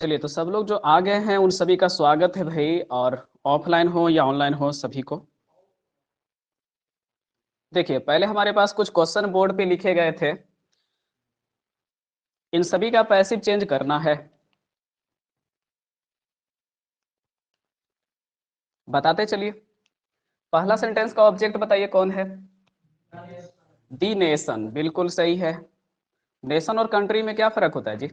चलिए, तो सब लोग जो आ गए हैं उन सभी का स्वागत है भाई। और ऑफलाइन हो या ऑनलाइन हो सभी को देखिए, पहले हमारे पास कुछ क्वेश्चन बोर्ड पे लिखे गए थे। इन सभी का पैसिव चेंज करना है। बताते चलिए। पहला सेंटेंस का ऑब्जेक्ट बताइए कौन है। दी नेशन, बिल्कुल सही है। नेशन और कंट्री में क्या फर्क होता है जी।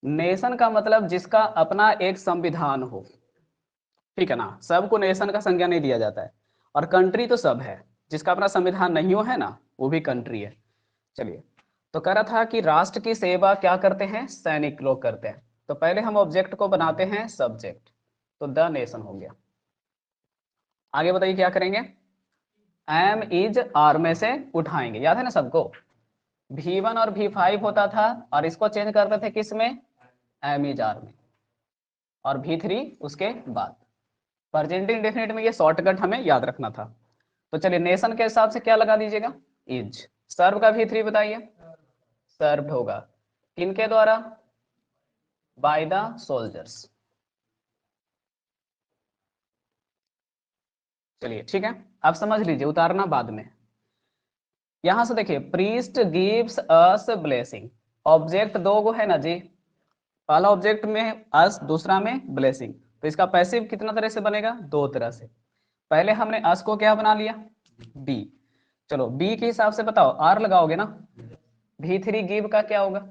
नेशन का मतलब जिसका अपना एक संविधान हो, ठीक है ना। सबको नेशन का संज्ञा नहीं दिया जाता है। और कंट्री तो सब है, जिसका अपना संविधान नहीं हो है ना, वो भी कंट्री है। चलिए, तो कह रहा था कि राष्ट्र की सेवा क्या करते हैं, सैनिक लोग करते हैं। तो पहले हम ऑब्जेक्ट को बनाते हैं सब्जेक्ट, तो द नेशन हो गया। आगे बताइए क्या करेंगे। एम इज आर में से उठाएंगे, याद है ना सबको। V1 और V5 होता था, और इसको चेंज करते थे किस में, एम इज आर में। और V3 उसके बाद। प्रेजेंट इंडेफिनिट में ये शॉर्टकट हमें याद रखना था। तो चलिए, नेशन के हिसाब से क्या लगा दीजिएगा, इज। सर्व का V3 बताइए। सर्व होगा किनके द्वारा, बाय द सोल्जर्स। चलिए ठीक है, अब समझ लीजिए, उतारना बाद में। यहां से देखिए, priest gives us blessing. Object दो गो है ना जी। पहला ऑब्जेक्ट में अस, दूसरा में ब्लेसिंग। तो इसका पैसिव कितना तरह से बनेगा, दो तरह से। पहले हमने अस को क्या बना लिया, बी। चलो बी के हिसाब से बताओ, आर लगाओगे ना। V3 गिव का क्या होगा।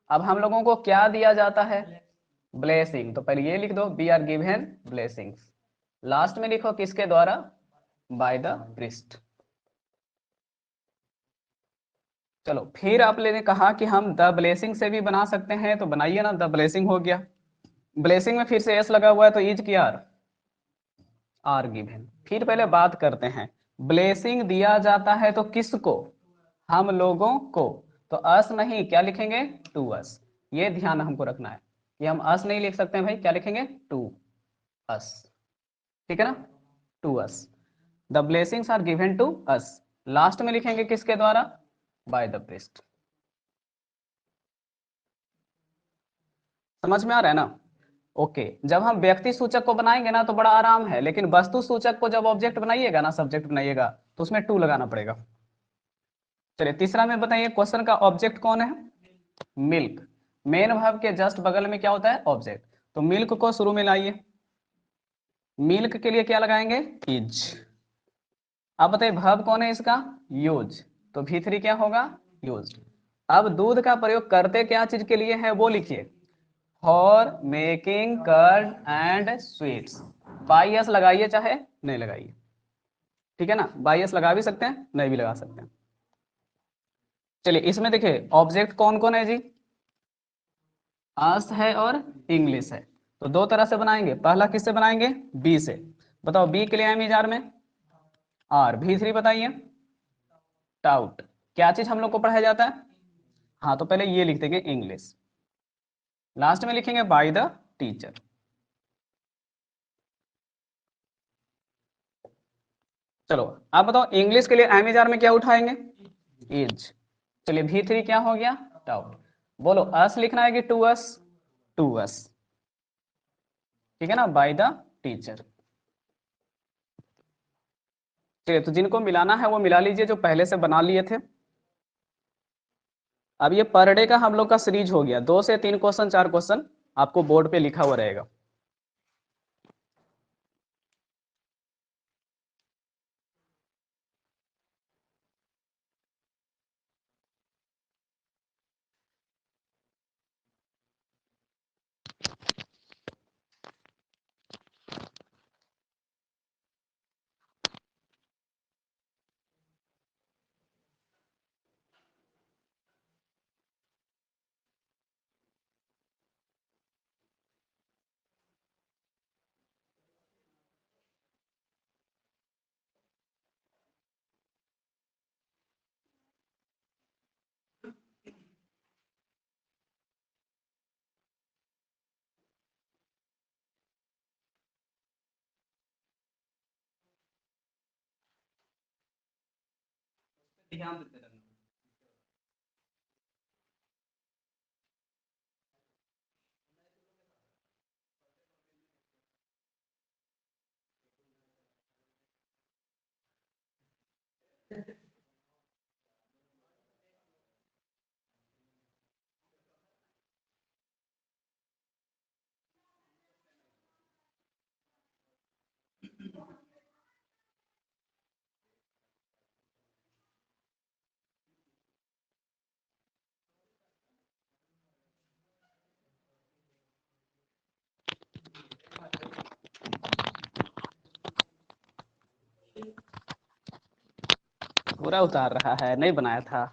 अब हम लोगों को क्या दिया जाता है, ब्लेसिंग। तो पहले ये लिख दो, be are given blessings. Last में लिखो किसके द्वारा, बाय द प्रीस्ट। चलो फिर आप ने कहा कि हम द ब्लेसिंग से भी बना सकते हैं, तो बनाइए ना, द ब्लेसिंग हो गया। ब्लेसिंग में फिर से एस लगा हुआ है, तो इज की आर, आर गिवन। फिर पहले बात करते हैं, ब्लेसिंग दिया जाता है तो किसको, हम लोगों को। तो अस नहीं, क्या लिखेंगे, टू अस। ये ध्यान हमको रखना है कि हम अस नहीं लिख सकते हैं भाई, क्या लिखेंगे, टू अस। ठीक है ना, to us. The blessings are given to us. Last में लिखेंगे किसके द्वारा, बाय द प्रीस्ट। समझ में आ रहा है ना। ओके, जब हम व्यक्ति सूचक को बनाएंगे ना तो बड़ा आराम है, लेकिन वस्तु सूचक को जब ऑब्जेक्ट बनाइएगा ना, सब्जेक्ट बनाइएगा, तो उसमें टू लगाना पड़ेगा। चलिए तीसरा में बताइए, क्वेश्चन का ऑब्जेक्ट कौन है, मिल्क। मेन वर्ब के जस्ट बगल में क्या होता है, ऑब्जेक्ट। तो मिल्क को शुरू में लाइए। मिल्क के लिए क्या लगाएंगे, इज। अब बताइए वर्ब कौन है इसका, यूज। तो V3 क्या होगा, यूज। अब दूध का प्रयोग करते क्या चीज के लिए है, वो लिखिए, for making curd and sweets. By S लगाइए चाहे नहीं लगाइए, ठीक है ना। बाई एस लगा भी सकते हैं, नहीं भी लगा सकते हैं। चलिए इसमें देखिए, ऑब्जेक्ट कौन कौन है जी, अस है और इंग्लिश है। तो दो तरह से बनाएंगे, पहला किससे बनाएंगे, बी से। बताओ बी के लिए एम इज आर में आर। V3 बताइए, टाउट। क्या चीज हम लोग को पढ़ाया जाता है, हाँ, तो पहले ये लिख देंगे इंग्लिश। लास्ट में लिखेंगे बाय द टीचर। चलो आप बताओ, इंग्लिश के लिए एम इज आर में क्या उठाएंगे, इज। चलिए V3 क्या हो गया, टाउट। बोलो अस लिखना है कि टू अस, टू अस, ठीक है ना, बाय द टीचर। चलिए, तो जिनको मिलाना है वो मिला लीजिए, जो पहले से बना लिए थे। अब ये पर डे का हम लोग का सीरीज हो गया, 2 से 3 क्वेश्चन, 4 क्वेश्चन आपको बोर्ड पे लिखा हुआ रहेगा। ध्यान देते रहना। पूरा उतार रहा है, नहीं बनाया था।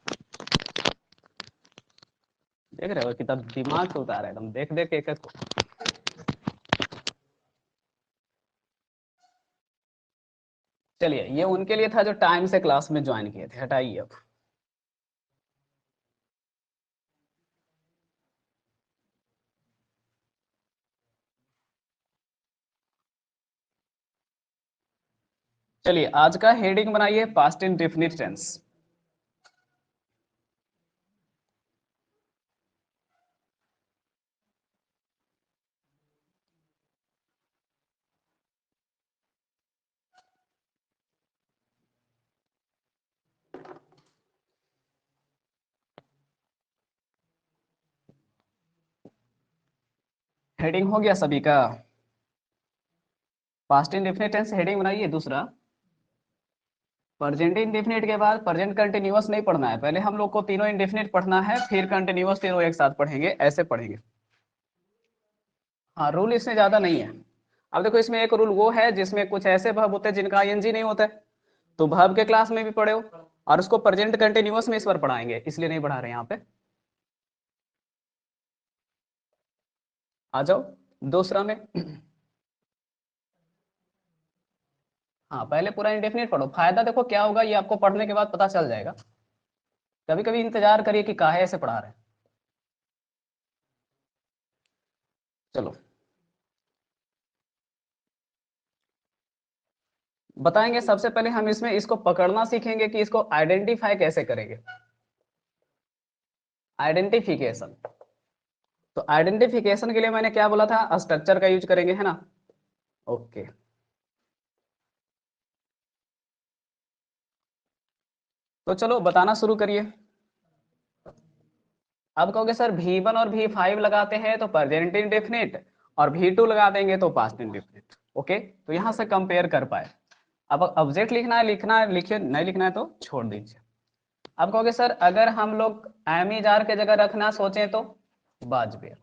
देख रहे हो कितना दिमाग से उतार है एकदम, देख देख एक एक को। चलिए, ये उनके लिए था जो टाइम से क्लास में ज्वाइन किए थे, हटाइए अब। चलिए, आज का हेडिंग बनाइए पास्ट इंडेफिनिट टेंस। हेडिंग हो गया सभी का? पास्ट इंडेफिनिट टेंस हेडिंग बनाइए। दूसरा, प्रेजेंट इंडेफिनिट के बाद प्रेजेंट कंटिन्यूअस नहीं पढ़ना है, पहले हम लोग को तीनों इंडेफिनिट पढ़ना है, फिर कंटिन्यूअस तीनों एक साथ पढ़ेंगे, ऐसे पढ़ेंगे। हाँ, रूल इसमें ज्यादा नहीं है। अब देखो, इसमें एक रूल वो है जिसमें कुछ ऐसे वर्ब होते हैं जिनका आईएनजी नहीं होता है, तो वर्ब के क्लास में भी पढ़े हो, और उसको प्रेजेंट कंटिन्यूअस में इस बार पढ़ाएंगे, इसलिए नहीं पढ़ा रहे यहाँ पे। आ जाओ दूसरा में। हाँ, पहले पूरा इंडेफिनिट पढ़ो, फायदा देखो क्या होगा ये आपको पढ़ने के बाद पता चल जाएगा। कभी कभी इंतजार करिए कि काहे ऐसे पढ़ा रहे हैं। चलो बताएंगे। सबसे पहले हम इसमें इसको पकड़ना सीखेंगे कि इसको आइडेंटिफाई कैसे करेंगे। आइडेंटिफिकेशन। तो आइडेंटिफिकेशन के लिए मैंने क्या बोला था, स्ट्रक्चर का यूज करेंगे, है ना? ओके, तो चलो बताना शुरू करिए। अब कहोगे सर V1 और V5 लगाते हैं तो प्रेजेंट इंडेफिनिट, और V2 लगा देंगे तो पास्ट इंडेफिनिट। ओके, तो यहां से कंपेयर कर पाए। अब ऑब्जेक्ट लिखना है लिखिए, नहीं लिखना है तो छोड़ दीजिए। अब कहोगे सर अगर हम लोग एमिजार के जगह रखना सोचें तो बाजबेर,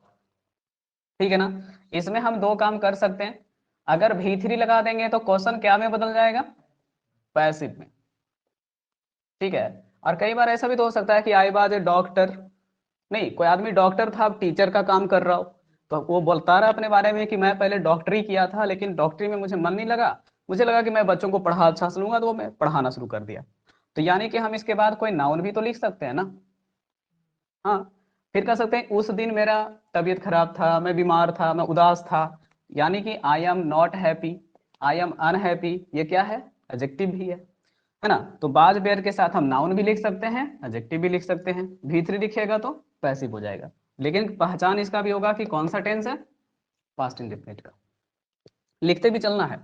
ठीक है ना? इसमें हम दो काम कर सकते हैं। अगर V3 लगा देंगे तो क्वेश्चन क्या में बदल जाएगा, पैसिव में, ठीक है? और कई बार ऐसा भी तो हो सकता है कि आई बाज ए डॉक्टर, नहीं कोई आदमी डॉक्टर था, अब टीचर का काम कर रहा हो, तो वो बोलता रहा अपने बारे में कि मैं पहले डॉक्टरी किया था लेकिन डॉक्टरी में मुझे मन नहीं लगा, मुझे लगा कि मैं बच्चों को पढ़ा अच्छा से लूंगा, तो वो मैं पढ़ाना शुरू कर दिया। तो यानी कि हम इसके बाद कोई नाउन भी तो लिख सकते हैं ना। हाँ, फिर कह सकते हैं उस दिन मेरा तबीयत खराब था, मैं बीमार था, मैं उदास था, यानी कि I am not happy, I am unhappy, ये क्या है, एडजेक्टिव भी है ना? तो बाज बेर के साथ हम नाउन भी लिख सकते हैं, एडजेक्टिव भी लिख सकते हैं। V3 लिखिएगा तो पैसिव हो जाएगा, लेकिन पहचान इसका भी होगा कि कौन सा टेंस है, पास्ट इंडेफिनिट का। लिखते भी चलना है,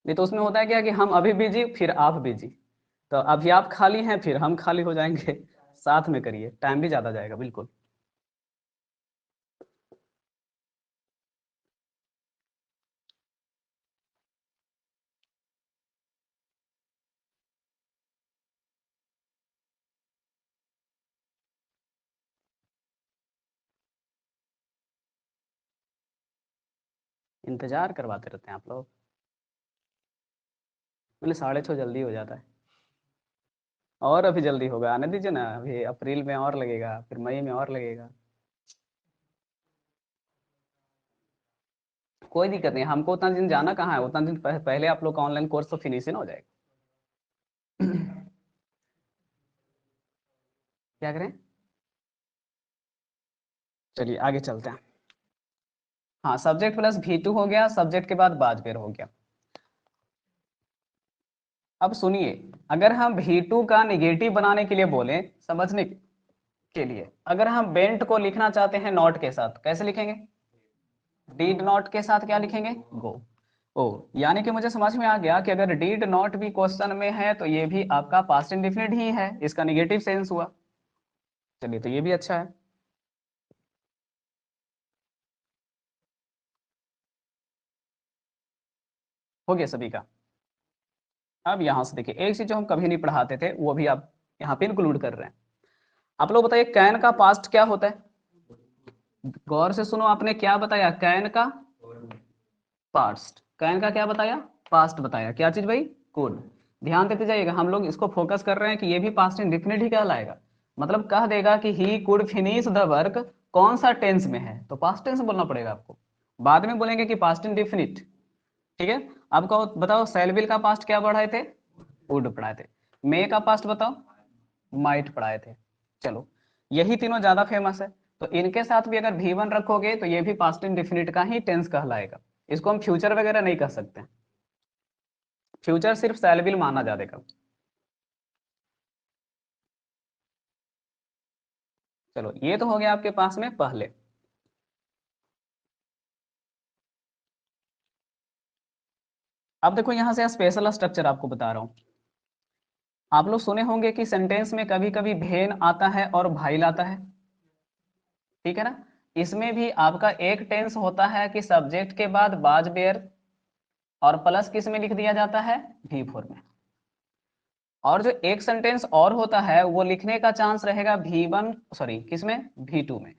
नहीं तो उसमें होता है क्या कि हम अभी बिजी फिर आप बिजी, तो अभी आप खाली हैं फिर हम खाली हो जाएंगे। साथ में करिए, टाइम भी ज्यादा जाएगा, बिल्कुल। इंतजार करवाते रहते हैं आप लोग। बोले 6:30 जल्दी हो जाता है, और अभी जल्दी होगा, आने दीजिए ना, अभी अप्रैल में और लगेगा, फिर मई में और लगेगा। कोई दिक्कत नहीं, हमको उतना दिन जाना कहाँ है, उतना दिन पहले आप लोग का ऑनलाइन कोर्स तो फिनिश ही ना हो जाएगा। क्या करें? चलिए आगे चलते हैं। हाँ, सब्जेक्ट प्लस V2 हो गया, सब्जेक्ट के बाद बाजपेर हो गया। अब सुनिए, अगर हम V2 का निगेटिव बनाने के लिए बोले, समझने के लिए, अगर हम बेंट को लिखना चाहते हैं नॉट के साथ, कैसे लिखेंगे? डीड नॉट के साथ क्या लिखेंगे, गो। ओ, यानी कि मुझे समझ में आ गया कि अगर डिड नॉट भी क्वेश्चन में है तो ये भी आपका पास्ट इंडेफिनिट ही है, इसका निगेटिव सेंस हुआ। चलिए, तो ये भी अच्छा है। हो गया सभी का। अब यहाँ से देखिए, एक चीज जो हम कभी नहीं पढ़ाते थे वो भी आप यहाँ पे इंक्लूड कर रहे हैं। आप लोग बताइए, कैन का पास्ट क्या होता है? गौर से सुनो, आपने क्या बताया? कैन का पास्ट। कैन का क्या बताया? पास्ट बताया। क्या चीज भाई? कुड। ध्यान देते जाइएगा, हम लोग इसको फोकस कर रहे हैं कि ये भी पास्ट इंडेफिनिट ही कहलाएगा। मतलब कह देगा कि he could finish the work, कौन सा टेंस में है, तो पास्ट टेंस बोलना पड़ेगा आपको। बाद में बोलेंगे कि पास्ट इंडेफिनिट। ठीक है। आपको बताओ, सेल का पास्ट क्या पढ़ाए थे? वुड पढ़ाए थे। मे का पास्ट बताओ? माइट पढ़ाए थे। चलो, यही तीनों ज्यादा फेमस है। तो इनके साथ भी अगर V1 रखोगे तो ये भी पास्ट इंडेफिनिट का ही टेंस कहलाएगा। इसको हम फ्यूचर वगैरह नहीं कह सकते। फ्यूचर सिर्फ सेलेबल माना जाएगा। चलो, ये तो हो गया आपके पास में पहले। अब देखो, यहां से स्पेशल स्ट्रक्चर आपको बता रहा हूं। आप लोग सुने होंगे कि सेंटेंस में कभी कभी भेन आता है और भाइल आता है। ठीक है ना? इसमें भी आपका एक टेंस होता है कि सब्जेक्ट के बाद बाज बेयर और प्लस किस में लिख दिया जाता है? V4 में। और जो एक सेंटेंस और होता है वो लिखने का चांस रहेगा V1, सॉरी किसमें? V2 में।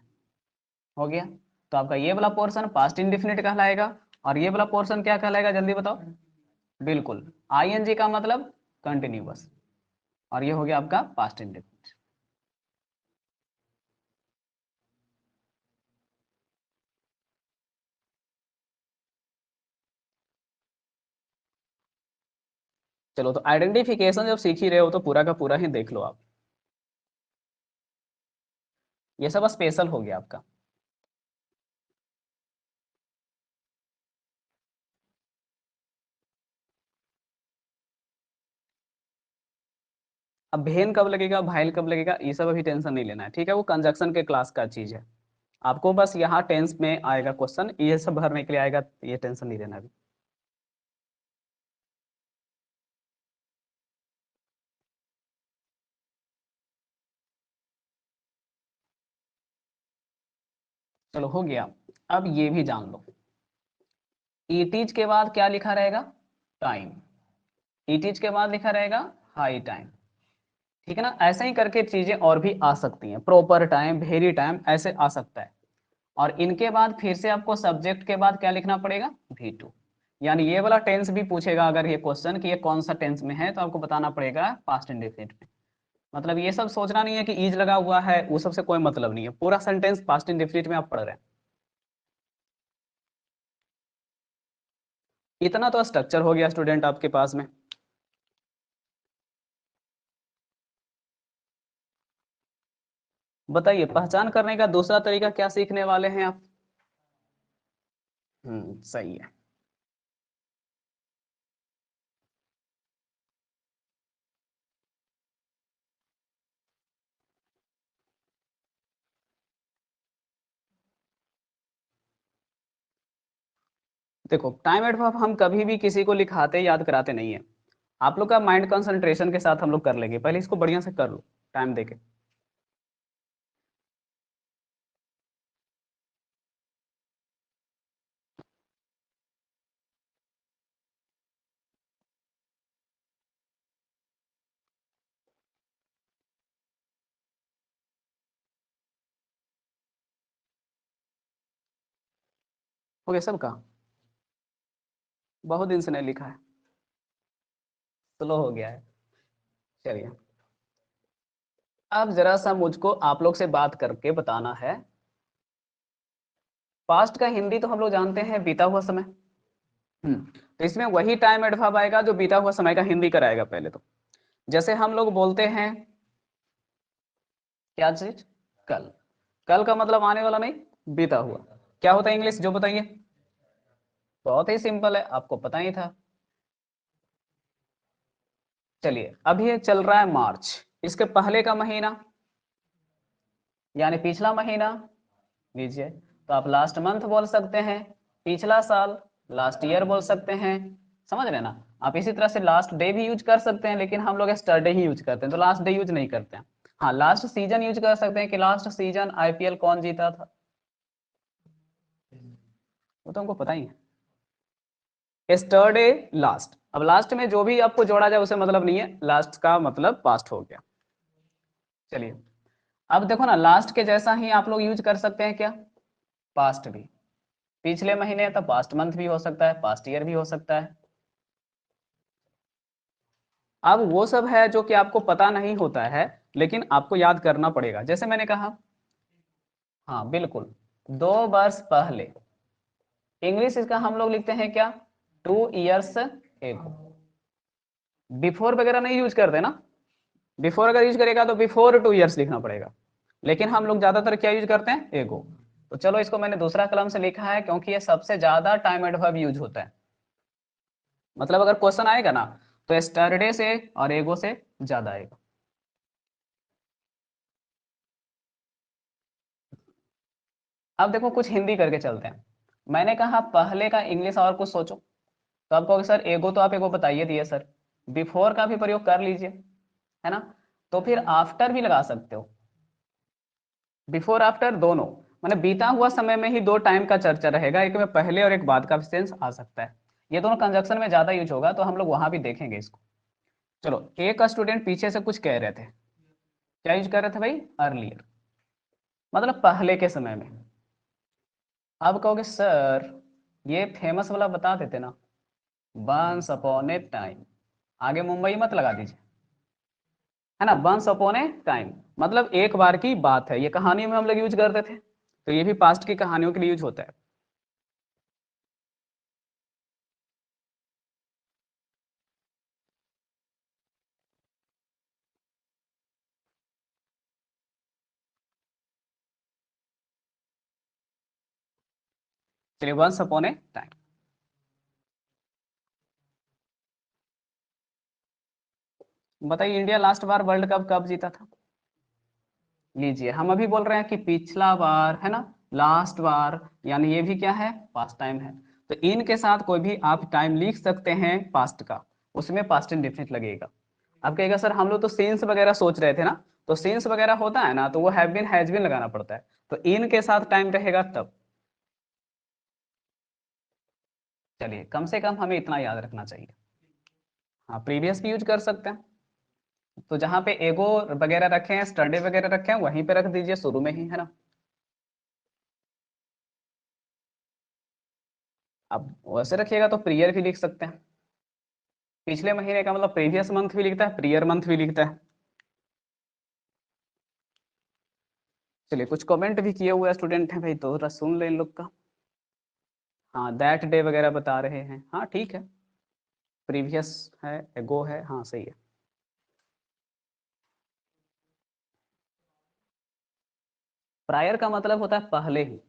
हो गया। तो आपका ये वाला पोर्शन पास्ट इंडेफिनिट कहलाएगा, और ये वाला पोर्शन क्या कहलाएगा, जल्दी बताओ? बिल्कुल, ING का मतलब कंटिन्यूअस। और ये हो गया आपका पास्ट इंडेफिनिट। चलो, तो आइडेंटिफिकेशन जब सीख ही रहे हो तो पूरा का पूरा ही देख लो आप। ये सब स्पेशल हो गया आपका। अब भेन कब लगेगा, भाइल कब लगेगा, ये सब अभी टेंशन नहीं लेना है। ठीक है, वो कंजक्शन के क्लास का चीज है। आपको बस यहाँ टेंस में आएगा क्वेश्चन, ये सब भरने के लिए आएगा, ये टेंशन नहीं लेना अभी। चलो, हो गया। अब ये भी जान लो, ईटीज के बाद क्या लिखा रहेगा? टाइम। ईटीज के बाद लिखा रहेगा हाई टाइम। ठीक है ना? ऐसे ही करके चीजें और भी आ सकती हैं, प्रॉपर टाइम, वेरी टाइम, ऐसे आ सकता है। और इनके बाद फिर से आपको सब्जेक्ट के बाद क्या लिखना पड़ेगा? V2। यानी ये वाला टेंस भी पूछेगा अगर ये क्वेश्चन कि ये कौन सा टेंस में है, तो आपको बताना पड़ेगा पास्ट इंडेफिनिट में। मतलब ये सब सोचना नहीं है कि इज लगा हुआ है, वो सबसे कोई मतलब नहीं है, पूरा सेंटेंस पास्ट इंडेफिनिट में आप पढ़ रहे हैं। इतना तो स्ट्रक्चर हो गया स्टूडेंट आपके पास में। बताइए, पहचान करने का दूसरा तरीका क्या सीखने वाले हैं आप? सही है। देखो, टाइम एडवर्ब हम कभी भी किसी को लिखाते याद कराते नहीं है। आप लोग का माइंड कंसंट्रेशन के साथ हम लोग कर लेंगे, पहले इसको बढ़िया से कर लो टाइम देके। हो गया सबका? बहुत दिन से नहीं लिखा है, स्लो हो गया है। चलिए, अब जरा सा मुझको आप लोग से बात करके बताना है। पास्ट का हिंदी तो हम लोग जानते हैं, बीता हुआ समय। तो इसमें वही टाइम एडवर्ब आएगा जो बीता हुआ समय का हिंदी कराएगा पहले तो। जैसे हम लोग बोलते हैं, क्या चीज? कल। कल का मतलब आने वाला नहीं, बीता हुआ। क्या होता है इंग्लिश, जो बताइए? बहुत ही सिंपल है, आपको पता ही था। चलिए, अभी ये चल रहा है मार्च, इसके पहले का महीना यानी पिछला महीना लीजिए, तो आप लास्ट मंथ बोल सकते हैं, पिछला साल। लास्ट ईयर बोल सकते हैं, समझ रहे हैं ना। आप इसी तरह से लास्ट डे भी यूज कर सकते हैं, लेकिन हम लोग यस्टरडे ही यूज करते हैं, तो लास्ट डे यूज नहीं करते हैं। हाँ, लास्ट सीजन यूज कर सकते हैं कि लास्ट सीजन आईपीएल कौन जीता था, वो तो हमको पता ही है। यस्टरडे लास्ट, अब लास्ट में जो भी आपको जोड़ा जाए उसे मतलब नहीं है, लास्ट का मतलब पास्ट हो गया। चलिए, अब देखो ना, लास्ट के जैसा ही आप लोग यूज कर सकते हैं क्या, पास्ट भी। पिछले महीने तो पास्ट मंथ भी हो सकता है, पास्ट ईयर भी हो सकता है। अब वो सब है जो कि आपको पता नहीं होता है, लेकिन आपको याद करना पड़ेगा। जैसे मैंने कहा, हाँ बिल्कुल, 2 वर्ष पहले, इंग्लिश इसका हम लोग लिखते हैं क्या, 2 years एगो। बिफोर वगैरह नहीं यूज करते ना, बिफोर अगर यूज करेगा तो बिफोर 2 years लिखना पड़ेगा, लेकिन हम लोग ज्यादातर क्या यूज करते हैं, एगो। तो चलो, इसको मैंने दूसरा कलम से लिखा है क्योंकि ये सबसे ज्यादा टाइम एडवर्ब यूज होता है। मतलब अगर क्वेश्चन आएगा ना, तो एस्टरडे से और एगो से ज्यादा आएगा। अब देखो, कुछ हिंदी करके चलते हैं। मैंने कहा पहले का इंग्लिश और कुछ सोचो, तो आप कहोगे सर एगो तो आप एगो बताइए दिए सर, बिफोर का भी प्रयोग कर लीजिए, है ना। तो फिर आफ्टर भी लगा सकते हो, बिफोर आफ्टर दोनों, मतलब बीता हुआ समय में ही दो टाइम का चर्चा रहेगा, एक में पहले और एक बाद का सेंस आ सकता है। ये दोनों कंजक्शन में ज्यादा यूज होगा, तो हम लोग वहां भी देखेंगे इसको। चलो, एक स्टूडेंट पीछे से कुछ कह रहे थे, क्या यूज कर रहे थे भाई, अर्लियर, मतलब पहले के समय में। अब कहोगे सर ये फेमस वाला बता देते ना, वंस अपॉन ए टाइम, आगे मुंबई मत लगा दीजिए, है ना। वंस अपॉन ए टाइम मतलब एक बार की बात है, ये कहानी में हम लोग यूज करते थे, तो ये भी पास्ट की कहानियों के लिए यूज होता है। चलिए, वंस अपॉन ए टाइम। बताइए, इंडिया लास्ट बार वर्ल्ड कप कब जीता था। लीजिए, हम अभी बोल रहे हैं कि पिछला बार, है ना, लास्ट बार, यानी ये भी क्या है, पास्ट टाइम है। तो इनके साथ कोई भी आप टाइम लिख सकते हैं पास्ट का, उसमें पास्ट इंडेफिनिट लगेगा। आप कहेगा सर हम लोग तो सेंस वगैरह सोच रहे थे ना, तो सेंस वगैरह होता है ना, तो वो हैव बीन हैज बीन लगाना पड़ता है, तो इन के साथ टाइम रहेगा तब। चलिए, कम से कम हमें इतना याद रखना चाहिए। हाँ, प्रीवियस भी यूज कर सकते हैं, तो जहाँ पे एगो वगैरह रखे हैं, स्टडी वगैरह रखे हैं, वहीं पे रख दीजिए शुरू में ही, है ना। अब वैसे रखिएगा तो प्रियर भी लिख सकते हैं, पिछले महीने का मतलब प्रीवियस मंथ भी लिखता है, प्रियर मंथ भी लिखता है। चलिए, कुछ कमेंट भी किए हुए स्टूडेंट हैं भाई, तो जरा सुन ले इन लोग का। हाँ, दैट डे वगैरह बता रहे हैं, हाँ ठीक है, प्रीवियस है, एगो है, हाँ सही है। प्रायर का मतलब होता है पहले ही।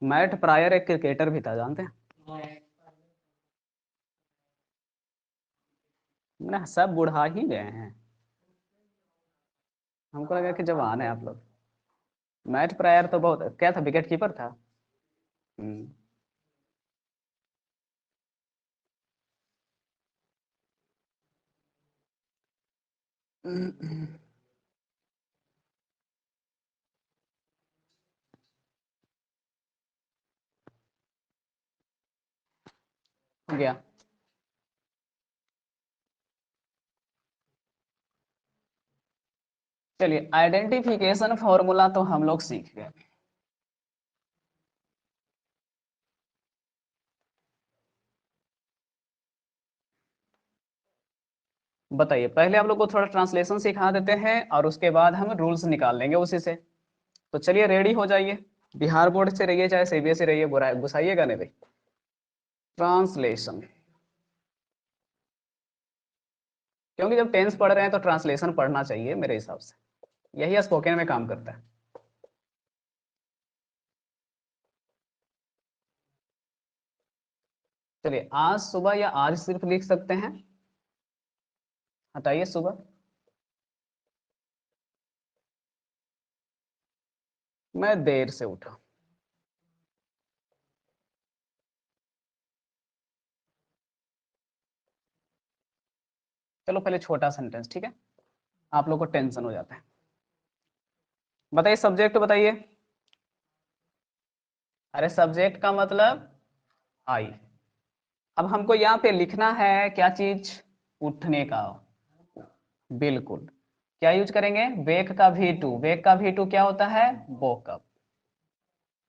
मैट प्रायर एक क्रिकेटर भी था, जानते हैं ना, सब बुढ़ा ही गए हैं, हमको लगा कि जवान है आप लोग। मैट प्रायर तो बहुत क्या था, विकेट कीपर था। हम्म। हो गया। चलिए, आइडेंटिफिकेशन फॉर्मूला तो हम लोग सीख गए। बताइए, पहले आप लोग को थोड़ा ट्रांसलेशन सिखा देते हैं और उसके बाद हम रूल्स निकाल लेंगे उसी से। तो चलिए, रेडी हो जाइए, बिहार बोर्ड से रहिए चाहे सीबीएसई रहिए, घुसाइएगा नहीं भाई। ट्रांसलेशन, क्योंकि जब टेंस पढ़ रहे हैं तो ट्रांसलेशन पढ़ना चाहिए मेरे हिसाब से, यही स्पोकन में काम करता है। चलिए, आज सुबह या आज सिर्फ लिख सकते हैं, हटाइए सुबह। मैं देर से उठा। चलो पहले छोटा सेंटेंस, ठीक है, आप लोग को टेंशन हो जाता है। बताइए सब्जेक्ट बताइए। अरे सब्जेक्ट का मतलब आई। अब हमको यहाँ पे लिखना है क्या चीज, उठने का। बिल्कुल, क्या यूज करेंगे, वेक का वी टू। वेक का वी टू क्या होता है, वोक अप।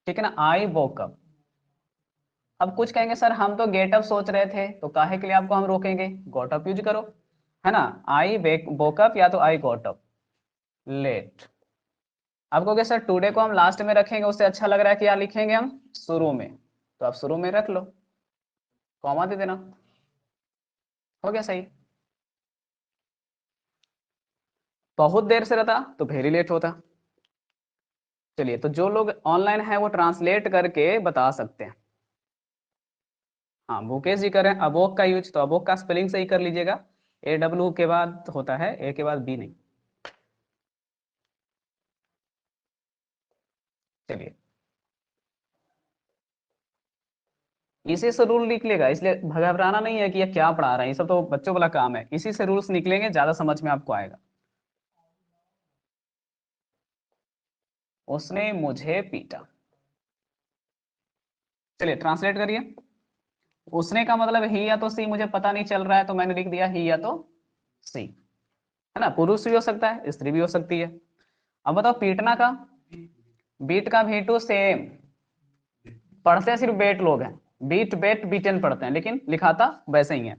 ठीक है ना, आई वोक अप। अब कुछ कहेंगे सर हम तो गेट अप सोच रहे थे, तो काहे के लिए आपको हम रोकेंगे, गॉट अप यूज करो, है ना। आई वेक वोक अप या तो आई गॉट अप लेट। आपको क्या सर टुडे को हम लास्ट में रखेंगे, उससे अच्छा लग रहा है कि क्या लिखेंगे हम शुरू में, तो आप शुरू में रख लो, कॉमा दे देना, हो गया सही। बहुत देर से रहता तो वेरी लेट होता। चलिए, तो जो लोग ऑनलाइन है वो ट्रांसलेट करके बता सकते हैं। हाँ मुकेश जी करें अबोक का यूज, तो अबोक का स्पेलिंग सही कर लीजिएगा, ए डब्ल्यू के बाद होता है, ए के बाद बी नहीं। चलिए, इसी से रूल निकलेगा, इसलिए घबराना नहीं है कि ये क्या पढ़ा रहे हैं, ये सब तो बच्चों वाला काम है, इसी से रूल्स निकलेंगे, ज्यादा समझ में आपको आएगा। उसने मुझे पीटा। चलिए ट्रांसलेट करिए। उसने का मतलब ही या तो सी, मुझे पता नहीं चल रहा है तो मैंने लिख दिया ही या तो सी, है ना। पुरुष भी हो सकता है, स्त्री भी हो सकती है। अब बताओ पीटना का, बीट का भी टू सेम, पढ़ते सिर्फ बेट लोग हैं, बीट बेट बीटन पढ़ते हैं, लेकिन लिखाता वैसे ही है।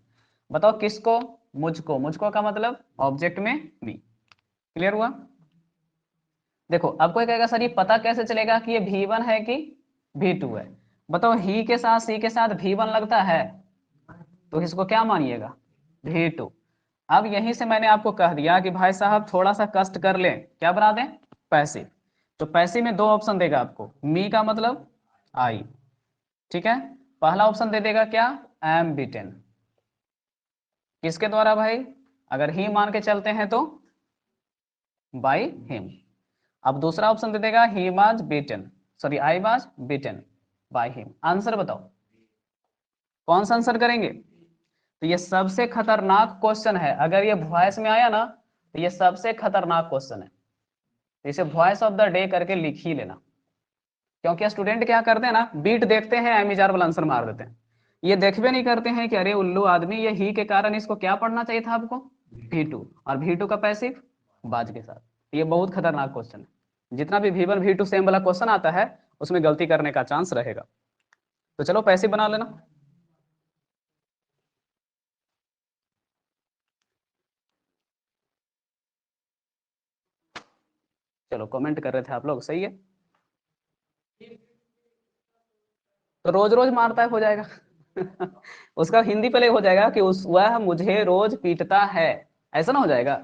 बताओ किसको, मुझको। मुझको का मतलब ऑब्जेक्ट में मी। क्लियर हुआ। देखो अब कोई कहेगा सर ये पता कैसे चलेगा कि ये V1 है कि V2 है। बताओ ही के साथ सी के साथ V1 लगता है, तो इसको क्या मानिएगा, V2। अब यहीं से मैंने आपको कह दिया कि भाई साहब थोड़ा सा कष्ट कर लें, क्या बना दें, पैसिव। तो पैसिव में दो ऑप्शन देगा आपको, मी का मतलब आई, ठीक है। पहला ऑप्शन दे देगा क्या, एम बीटेन, किसके द्वारा भाई, अगर ही मान के चलते हैं तो बाय हिम। अब दूसरा ऑप्शन दे देगा he was beaten, sorry I was beaten by him. Answer बताओ कौन सा आंसर करेंगे। तो ये सबसे खतरनाक क्वेश्चन है, अगर ये वॉइस में आया ना तो ये सबसे खतरनाक क्वेश्चन है, तो इसे वॉइस ऑफ द डे करके लिख ही लेना। क्योंकि स्टूडेंट क्या करते हैं ना, बीट देखते हैं एमिजार वाला आंसर मार देते हैं, ये देखबे नहीं करते हैं कि अरे उल्लू आदमी, ये ही के कारण इसको क्या पढ़ना चाहिए था आपको, V2, और V2 का पैसिव बाज के साथ। ये बहुत खतरनाक क्वेश्चन है, जितना भी V1 V2 सेम वाला क्वेश्चन आता है उसमें गलती करने का चांस रहेगा। तो चलो पैसिव बना लेना। चलो कमेंट कर रहे थे आप लोग, सही है। तो रोज रोज मारता है हो जाएगा उसका हिंदी पहले हो जाएगा कि उस वह मुझे रोज पीटता है, ऐसा ना हो जाएगा।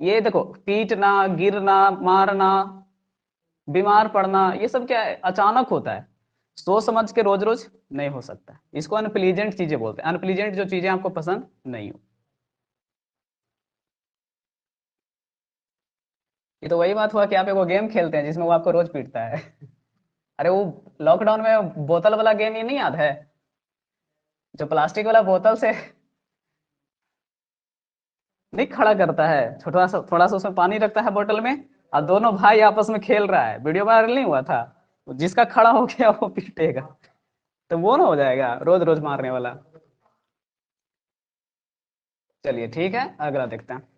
ये देखो पीटना, गिरना, मारना, बीमार पड़ना, ये सब क्या है, अचानक होता है, सोच समझ के रोज रोज नहीं हो सकता। इसको अनप्लीजेंट चीजें बोलते हैं, अनप्लीजेंट जो चीजें आपको पसंद नहीं हो। ये तो वही बात हुआ कि आप एक वो गेम खेलते हैं जिसमें वो आपको रोज पीटता है अरे वो लॉकडाउन में बोतल वाला गेम, ये नहीं याद है, जो प्लास्टिक वाला बोतल से नहीं खड़ा करता है, छोटा सा थोड़ा सा उसमें पानी रखता है बोतल में, और दोनों भाई आपस में खेल रहा है, वीडियो वायरल नहीं हुआ था, जिसका खड़ा हो गया वो पीटेगा। तो वो ना हो जाएगा रोज रोज मारने वाला। चलिए ठीक है, अगला देखते हैं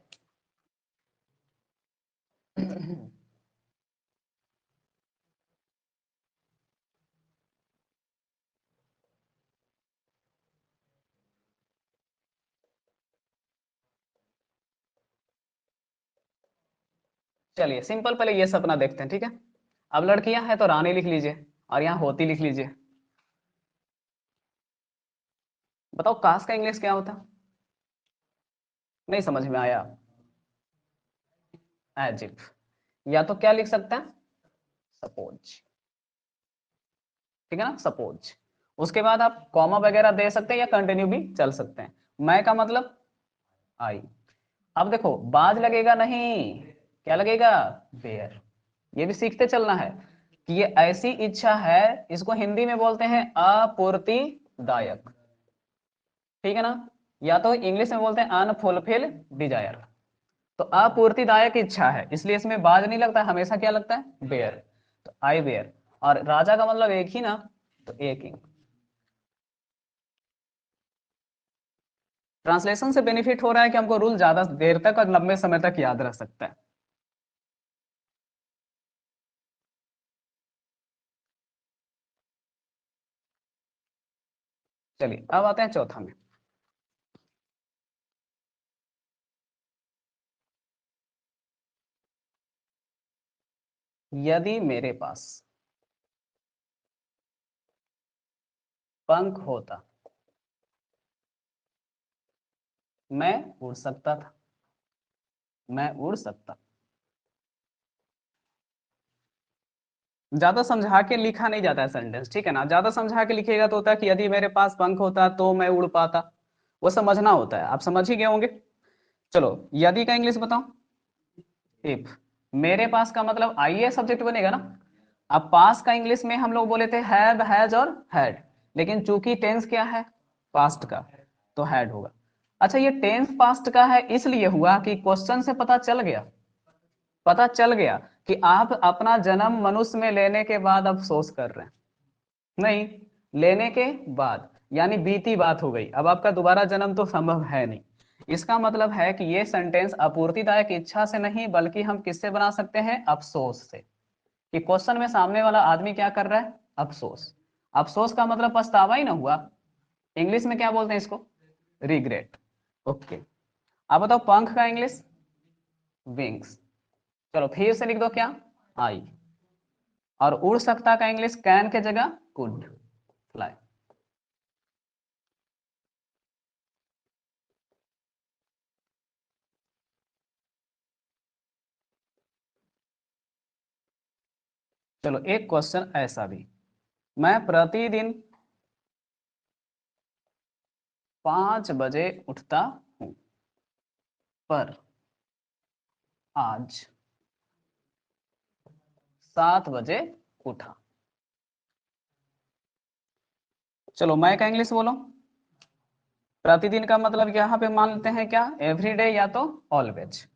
चलिए सिंपल, पहले ये सपना देखते हैं, ठीक है। अब लड़कियां हैं तो रानी लिख लीजिए, और यहाँ होती लिख लीजिए। बताओ काश का इंग्लिश क्या होता, नहीं समझ में आया, एज इफ, या तो क्या लिख सकते हैं, सपोज, ठीक है ना, सपोज। उसके बाद आप कॉमा वगैरह दे सकते हैं या कंटिन्यू भी चल सकते हैं। मैं का मतलब आई। अब देखो बाज लगेगा नहीं, क्या लगेगा, बेयर। ये भी सीखते चलना है कि ये ऐसी इच्छा है, इसको हिंदी में बोलते हैं अपूर्तिदायक, ठीक है ना, या तो इंग्लिश में बोलते हैं अनफुलफिल डिजायर। तो अपूर्तिदायक इच्छा है, इसलिए इसमें बाज नहीं लगता, हमेशा क्या लगता है, बेयर। तो आई बेयर, और राजा का मतलब एक ही ना, तो एक ही। ट्रांसलेशन से बेनिफिट हो रहा है कि हमको रूल ज्यादा देर तक और लंबे समय तक याद रह सकता है। चलिए अब आते हैं चौथा में। यदि मेरे पास पंख होता, मैं उड़ सकता था, मैं उड़ सकता। ज्यादा समझा के लिखा नहीं जाता है सेंटेंस, ठीक है ना, ज्यादा समझा के लिखिएगा तो होता है कि यदि मेरे पास पंख होता तो मैं उड़ पाता, वो समझना होता है, आप समझ ही गए होंगे। चलो यदि का इंग्लिश बताओ, इफ। मेरे पास का मतलब आई ए सब्जेक्ट बनेगा ना। अब पास का इंग्लिश में हम लोग बोले थे हैव, हैज और हैड, लेकिन चूंकि टेंस क्या है, पास्ट का, तो हैड होगा। अच्छा ये टेंस पास्ट का है इसलिए हुआ कि क्वेश्चन से पता चल गया, पता चल गया कि आप अपना जन्म मनुष्य में लेने के बाद अफसोस कर रहे हैं। नहीं, लेने के बाद यानी बीती बात हो गई, अब आपका दोबारा जन्म तो संभव है नहीं। इसका मतलब है कि ये सेंटेंस अपूर्तिदायक इच्छा से नहीं बल्कि हम किससे बना सकते हैं, अफसोस से। कि क्वेश्चन में सामने वाला आदमी क्या कर रहा है, अफसोस। अफसोस का मतलब पछतावा ही ना हुआ, इंग्लिश में क्या बोलते हैं इसको, रिग्रेट। ओके, अब बताओ पंख का इंग्लिश, विंग्स। चलो फिर से लिख दो क्या, आई। और उड़ सकता का इंग्लिश कैन के जगह कुड, फ्लाई। चलो एक क्वेश्चन ऐसा भी, मैं प्रतिदिन 5 बजे उठता हूं, पर आज 7 बजे उठा। चलो मैं का इंग्लिश बोलो। प्रतिदिन का मतलब यहाँ पे मान लेते हैं क्या, एवरीडे या तो ऑलवेज।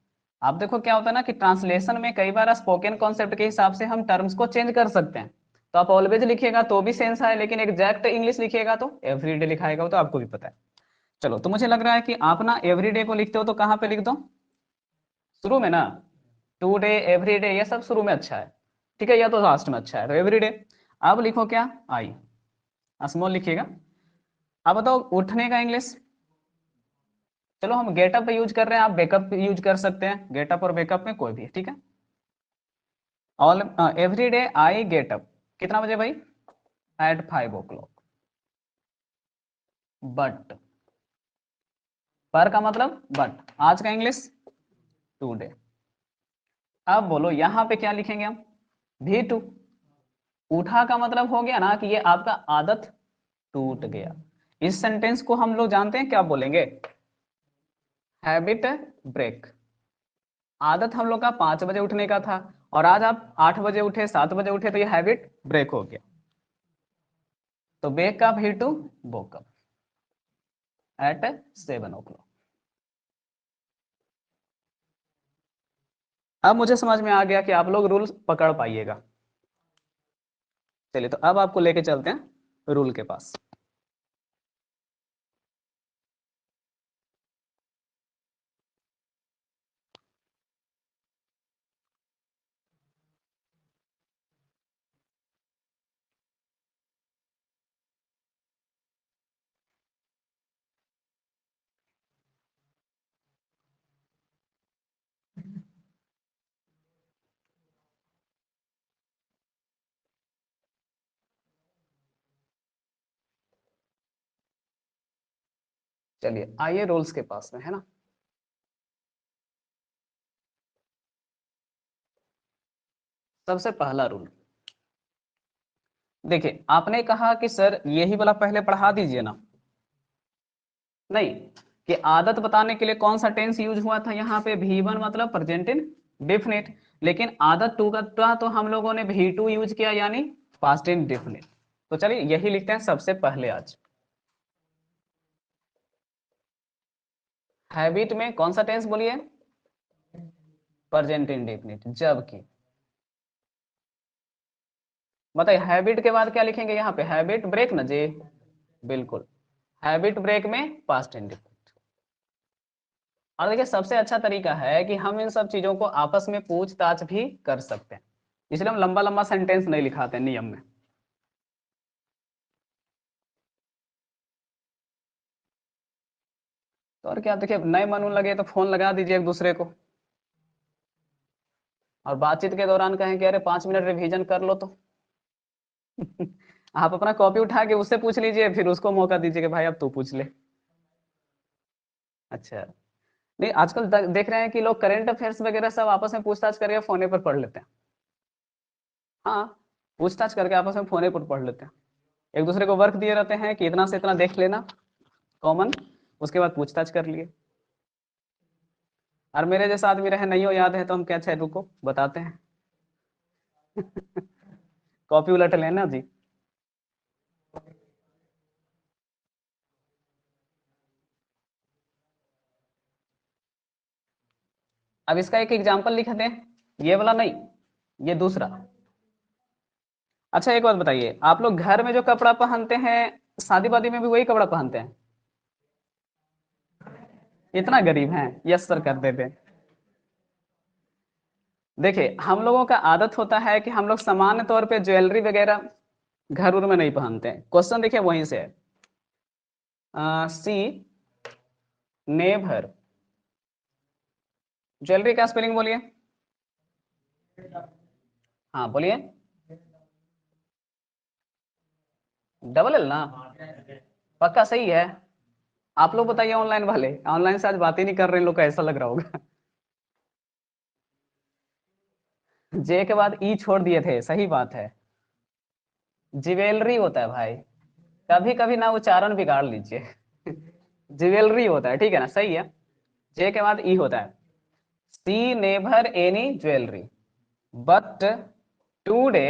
आप देखो क्या होता है ना कि ट्रांसलेशन में कई बार स्पोकन कॉन्सेप्ट के हिसाब से हम टर्म्स को चेंज कर सकते हैं। तो आप ऑलवेज लिखिएगा तो भी सेंस है, लेकिन एग्जैक्ट इंग्लिश लिखिएगा तो एवरीडे लिखाएगा, तो आपको भी पता है। चलो तो मुझे लग रहा है कि आप ना एवरीडे को लिखते हो तो कहाँ पे लिख दो, शुरू में ना, टू डे, एवरीडे, ये सब शुरू में अच्छा है, ठीक है, या तो लास्ट में अच्छा है, तो एवरीडे। अब लिखो क्या, आई, स्मॉल लिखिएगा। अब बताओ उठने का इंग्लिश। चलो हम गेटअप पे यूज कर रहे हैं, आप बेकअप पे यूज कर सकते हैं, गेटअप और बेकअप में कोई भी है, ठीक है। All every day I getup, कितना बजे भाई, एट 5 o'clock। बट, पर का मतलब बट, आज का इंग्लिश टुडे। अब बोलो यहाँ पे क्या लिखेंगे हम, भी टू। उठा का मतलब हो गया ना कि ये आपका आदत टूट गया। इस सेंटेंस को हम लोग जानते हैं क्या बोलेंगे, हैबिट ब्रेक। आदत हम लोग का 5 बजे उठने का था, और आज आप 8 बजे उठे, 7 बजे उठे, तो ये हैबिट ब्रेक हो गया। तो back up he to book up at 7 o'clock। अब मुझे समझ में आ गया कि आप लोग रूल पकड़ पाइएगा। चलिए तो अब आपको लेके चलते हैं रूल के पास। चलिए आइए रूल्स के पास में, है ना। सबसे पहला रूल, देखिए आपने कहा कि सर यही वाला पहले पढ़ा दीजिए ना, नहीं, कि आदत बताने के लिए कौन सा टेंस यूज हुआ था यहाँ पे, V1 मतलब प्रेजेंट इन डेफिनेट। लेकिन आदत टू का तो हम लोगों ने भी टू यूज किया, यानी पास्ट इंडेफिनिट। तो चलिए यही लिखते हैं सबसे पहले आज। हैबिट में कौन सा टेंस बोलिए? Present indefinite. जबकि बताइए हैबिट के बाद क्या लिखेंगे यहाँ पे? हैबिट ब्रेक ना जी, बिल्कुल। हैबिट ब्रेक में पास्ट इंडेफिनिट। और देखिए सबसे अच्छा तरीका है कि हम इन सब चीजों को आपस में पूछताछ भी कर सकते हैं, इसलिए हम लंबा लंबा सेंटेंस नहीं लिखाते नियम में। तो और क्या, देखिए नए मन लगे तो फोन लगा दीजिए एक दूसरे को, और बातचीत के दौरान कहें कि अरे 5 मिनट रिवीजन कर लो तो आप अपना कॉपी उठा के उससे पूछ लीजिए, फिर उसको मौका दीजिए कि भाई अब तू पूछ ले। अच्छा, नहीं आजकल देख रहे हैं कि लोग करंट अफेयर्स वगैरह सब आपस में पूछताछ करके फोने पर पढ़ लेते हैं। हाँ, पूछताछ करके आपस में फोने पर पढ़ लेते हैं। एक दूसरे को वर्क दिए रहते हैं कि इतना से इतना देख लेना कॉमन, उसके बाद पूछताछ कर लिए। और मेरे जैसा आदमी रहे नहीं हो याद है तो हम क्या, अच्छा रुको बताते हैं कॉपी उलट लेना जी। अब इसका एक एग्जाम्पल लिख दें, ये वाला नहीं, ये दूसरा। अच्छा एक बात बताइए, आप लोग घर में जो कपड़ा पहनते हैं शादी वादी में भी वही कपड़ा पहनते हैं? इतना गरीब हैं? यस सर कर देते हैं। देखिए हम लोगों का आदत होता है कि हम लोग सामान्य तौर पे ज्वेलरी वगैरह घर उर में नहीं पहनते हैं। क्वेश्चन देखिए वहीं से है। सी नेवर, ज्वेलरी का स्पेलिंग बोलिए। हाँ बोलिए। डबल एल ना? पक्का सही है? आप लोग बताइए, ऑनलाइन वाले, ऑनलाइन से आज बात ही नहीं कर रहे हैं लोग, ऐसा लग रहा होगा जे के बाद ई छोड़ दिए थे, सही बात है। ज्वेलरी होता है भाई, कभी कभी ना उच्चारण बिगाड़ लीजिए ज्वेलरी होता है, ठीक है ना, सही है। जे के बाद ई होता है। See never any jewellery but today.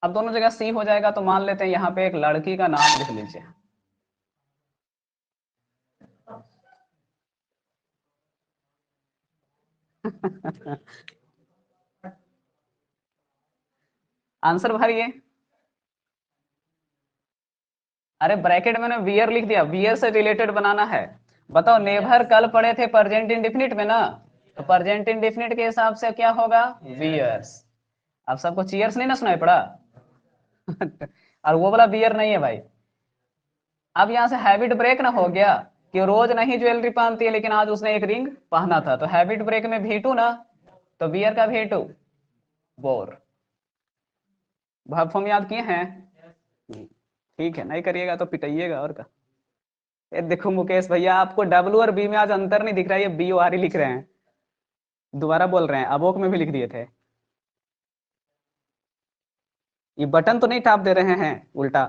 अब दोनों जगह सी हो जाएगा तो मान लेते हैं यहाँ पे एक लड़की का नाम लिख लीजिए आंसर भरिए। अरे ब्रैकेट में ना वियर लिख दिया, वियर से रिलेटेड बनाना है। बताओ नेवर कल पढ़े थे प्रेजेंट इंडेफिनिट में ना, तो प्रेजेंट इंडेफिनिट के हिसाब से क्या होगा? वियर्स। अब सबको चीयर्स नहीं ना सुनाई पड़ा और वो वाला बियर नहीं है भाई। अब यहाँ से हैबिट ब्रेक ना हो गया कि रोज नहीं ज्वेलरी पहनती है लेकिन आज उसने एक रिंग पहना था, तो हैबिट ब्रेक में भी2 ना, तो बियर का भी2 बोर। भाव फॉर्म याद किए हैं? ठीक है, नहीं करिएगा तो पिटाइएगा और का। ये देखो मुकेश भैया, आपको डब्ल्यू और बी में आज अंतर नहीं दिख रहा है, ये बी ओ आर ही लिख रहे हैं, दोबारा बोल रहे हैं, अबोक में भी लिख दिए थे। ये बटन तो नहीं टाप दे रहे हैं उल्टा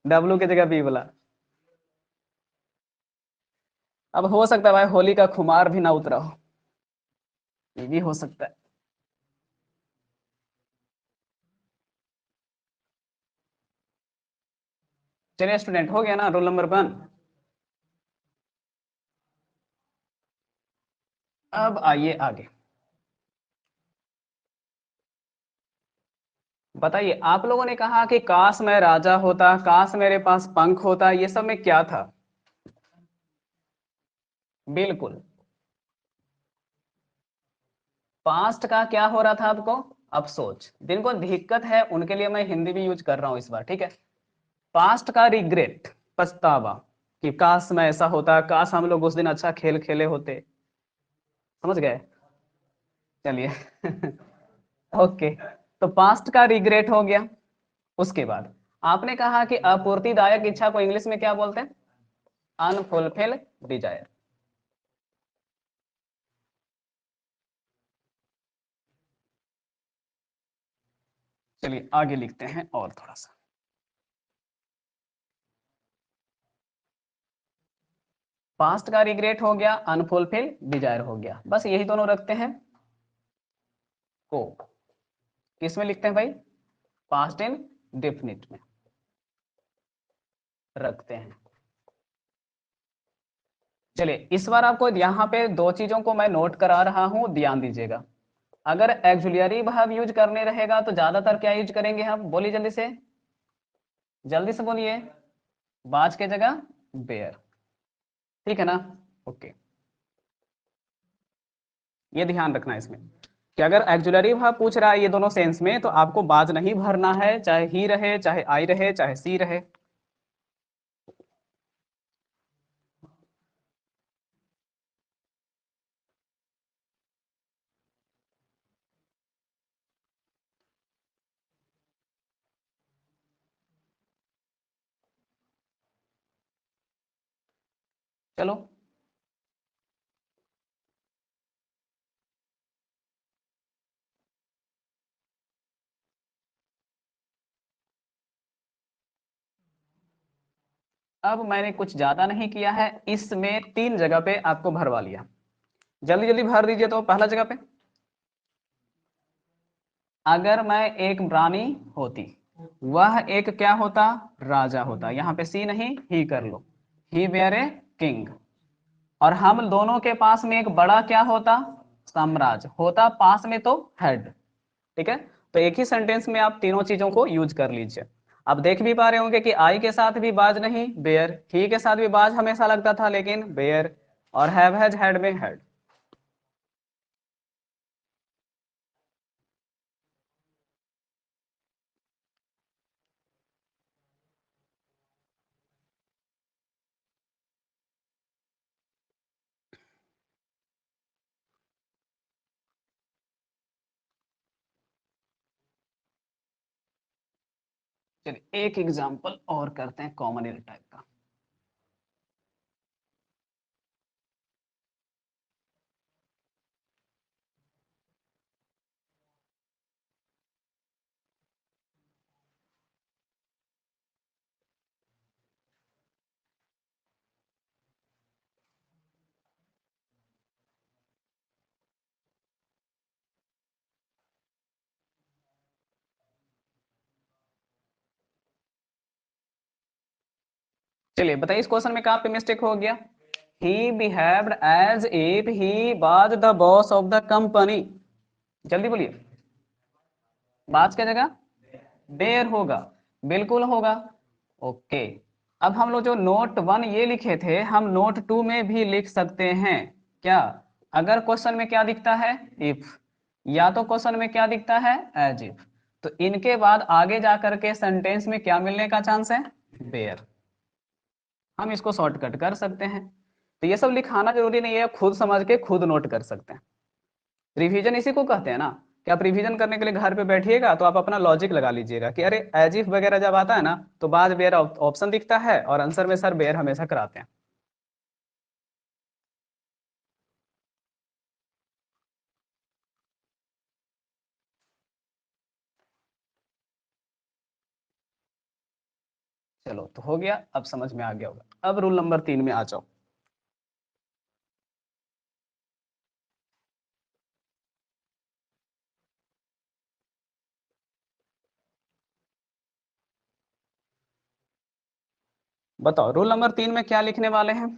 डब्ल्यू की जगह बी वाला। अब हो सकता है भाई होली का खुमार भी ना उतरा हो, ये भी हो सकता है। चलिए स्टूडेंट, हो गया ना रोल नंबर 1। अब आइए आगे। बताइए, आप लोगों ने कहा कि काश मैं राजा होता, काश मेरे पास पंख होता, ये सब में क्या था? बिल्कुल, पास्ट का क्या हो रहा था आपको? अफसोस। जिनको दिक्कत है उनके लिए मैं हिंदी भी यूज कर रहा हूं इस बार, ठीक है। पास्ट का रिग्रेट, पछतावा, कि काश मैं ऐसा होता, काश हम लोग उस दिन अच्छा खेल खेले होते। समझ गए? चलिए ओके, तो पास्ट का रिग्रेट हो गया। उसके बाद आपने कहा कि अपूर्तिदायक इच्छा को इंग्लिश में क्या बोलते हैं? Unfulfil desire. चलिए आगे लिखते हैं और थोड़ा सा। पास्ट का रिग्रेट हो गया, अनफुलफिल डिजायर हो गया, बस यही दोनों रखते हैं को। किस में लिखते हैं भाई? पास्ट इन डेफिनिट में रखते हैं। चलिए इस बार आपको यहाँ पे दो चीजों को मैं नोट करा रहा हूं, ध्यान दीजिएगा। अगर एक्सुलरी वर्ब यूज करने रहेगा तो ज्यादातर क्या यूज करेंगे हम? बोलिए जल्दी से, जल्दी से बोलिए। बाज के जगह बेयर, ठीक है ना? ओके, ये ध्यान रखना है इसमें कि अगर एक्सुलरी वर्ब पूछ रहा है ये दोनों सेंस में, तो आपको बाज नहीं भरना है, चाहे ही रहे, चाहे आई रहे, चाहे सी रहे। चलो अब मैंने कुछ ज्यादा नहीं किया है, इसमें 3 जगह पे आपको भरवा लिया। जल्दी जल्दी भर दीजिए। तो पहला जगह पे, अगर मैं एक रानी होती, वह एक क्या होता? राजा होता। यहाँ पे सी नहीं, ही कर लो, ही वेयर ए किंग। और हम दोनों के पास में एक बड़ा क्या होता? साम्राज्य होता, पास में तो हेड। ठीक है, तो एक ही सेंटेंस में आप तीनों चीजों को यूज कर लीजिए। अब देख भी पा रहे होंगे कि आई के साथ भी बाज नहीं, बेयर, ही के साथ भी बाज हमेशा लगता था लेकिन बेयर, और हैव हैज हैड में हैड। चलिए एक एग्जांपल और करते हैं कॉमन एयर टाइप का। चलिए बताइए इस क्वेश्चन में कहाँ पे मिस्टेक हो गया? He behaved as if he was the boss of the company. जल्दी बोलिए। बाज की जगह बेयर होगा, बिल्कुल होगा। ओके, अब हम लोग जो नोट 1 ये लिखे थे, हम नोट 2 में भी लिख सकते हैं क्या? अगर क्वेश्चन में क्या दिखता है? इफ, या तो क्वेश्चन में क्या दिखता है? As if. तो इनके बाद आगे जा करके सेंटेंस में क्या मिलने का चांस है? बेयर। हम इसको शॉर्टकट कर सकते हैं। तो ये सब लिखाना जरूरी नहीं है, खुद समझ के खुद नोट कर सकते हैं। रिवीजन इसी को कहते हैं ना, कि आप रिवीजन करने के लिए घर पे बैठिएगा तो आप अपना लॉजिक लगा लीजिएगा कि अरे एज इफ वगैरह जब आता है ना, तो बाद बेयर ऑप्शन दिखता है और आंसर में सर बेयर हमेशा कराते हैं। चलो तो हो गया, अब समझ में आ गया होगा। अब रूल नंबर 3 में आ जाओ। बताओ रूल नंबर 3 में क्या लिखने वाले हैं?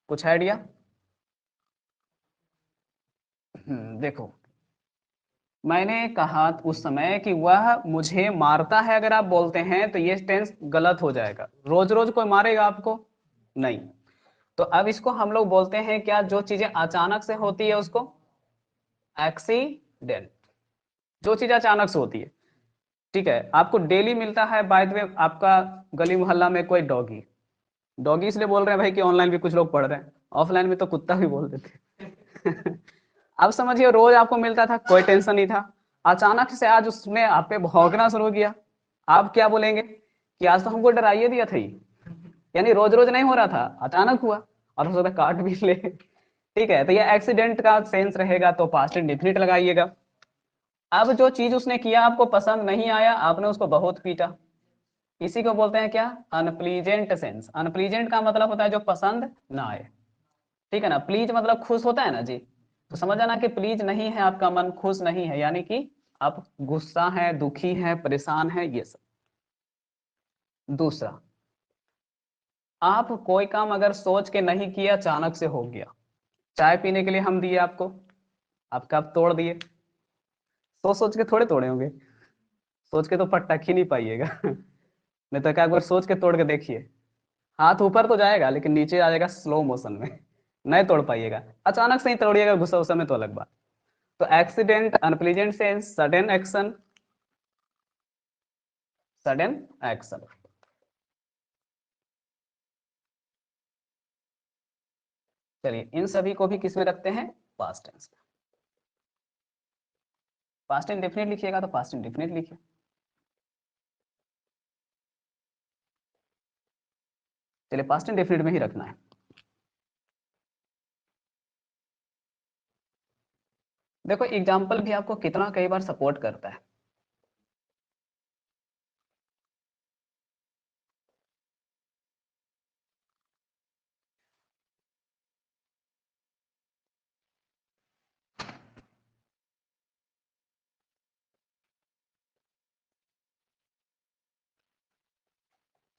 कुछ आइडिया? देखो, मैंने कहा उस समय कि वह मुझे मारता है, अगर आप बोलते हैं तो ये टेंस गलत हो जाएगा। रोज रोज कोई मारेगा आपको? नहीं। तो अब इसको हम लोग बोलते हैं क्या? जो चीजें अचानक से होती है उसको एक्सीडेंट। जो चीज अचानक से होती है, ठीक है। आपको डेली मिलता है बाय द वे, आपका गली मोहल्ला में कोई डॉगी, डॉगी इसलिए बोल रहे हैं भाई कि ऑनलाइन भी कुछ लोग पढ़ रहे हैं, ऑफलाइन में तो कुत्ता भी बोल देते। अब समझिए रोज आपको मिलता था, कोई टेंशन नहीं था। अचानक से आज उसने आप पे भौंकना शुरू किया, आप क्या बोलेंगे कि आज तो हमको डराइए दिया था ही। यानी रोज रोज नहीं हो रहा था, अचानक हुआ, और हो सकता है काट भी ले। ठीक है, तो ये एक्सीडेंट का सेंस रहेगा, तो पास्ट इंडेफिनिट लगाइएगा। अब जो चीज उसने किया आपको पसंद नहीं आया, आपने उसको बहुत पीटा, इसी को बोलते हैं क्या, अनप्लीजेंट सेंस। अनप्लीजेंट का मतलब होता है जो पसंद ना आए, ठीक है ना। प्लीज मतलब खुश होता है ना जी, तो समझ आना कि प्लीज नहीं है, आपका मन खुश नहीं है, यानी कि आप गुस्सा है, दुखी है, परेशान है, ये सब। दूसरा, आप कोई काम अगर सोच के नहीं किया, अचानक से हो गया। चाय पीने के लिए हम दिए आपको, आप कप तोड़ दिए, सोच सोच के थोड़े तोड़े होंगे, सोच के तो पटक ही नहीं पाइएगा नहीं तो क्या, एक बार सोच के तोड़ के देखिए, हाथ ऊपर तो जाएगा लेकिन नीचे आ जाएगा स्लो मोशन में नहीं तोड़ पाइएगा। अचानक से ही तोड़िएगा गुस्सा उस्सा में तो अलग बात। तो accident, unpleasant sense, sudden action, sudden action. चलिए इन सभी को भी किस में रखते हैं, पास्ट टेंस में। पास्ट इंडेफिनिट लिखिएगा तो पास्ट इंडेफिनिट लिखिए। चलिए पास्ट इंडेफिनिट में ही रखना है। देखो एग्जाम्पल भी आपको कितना कई बार सपोर्ट करता है।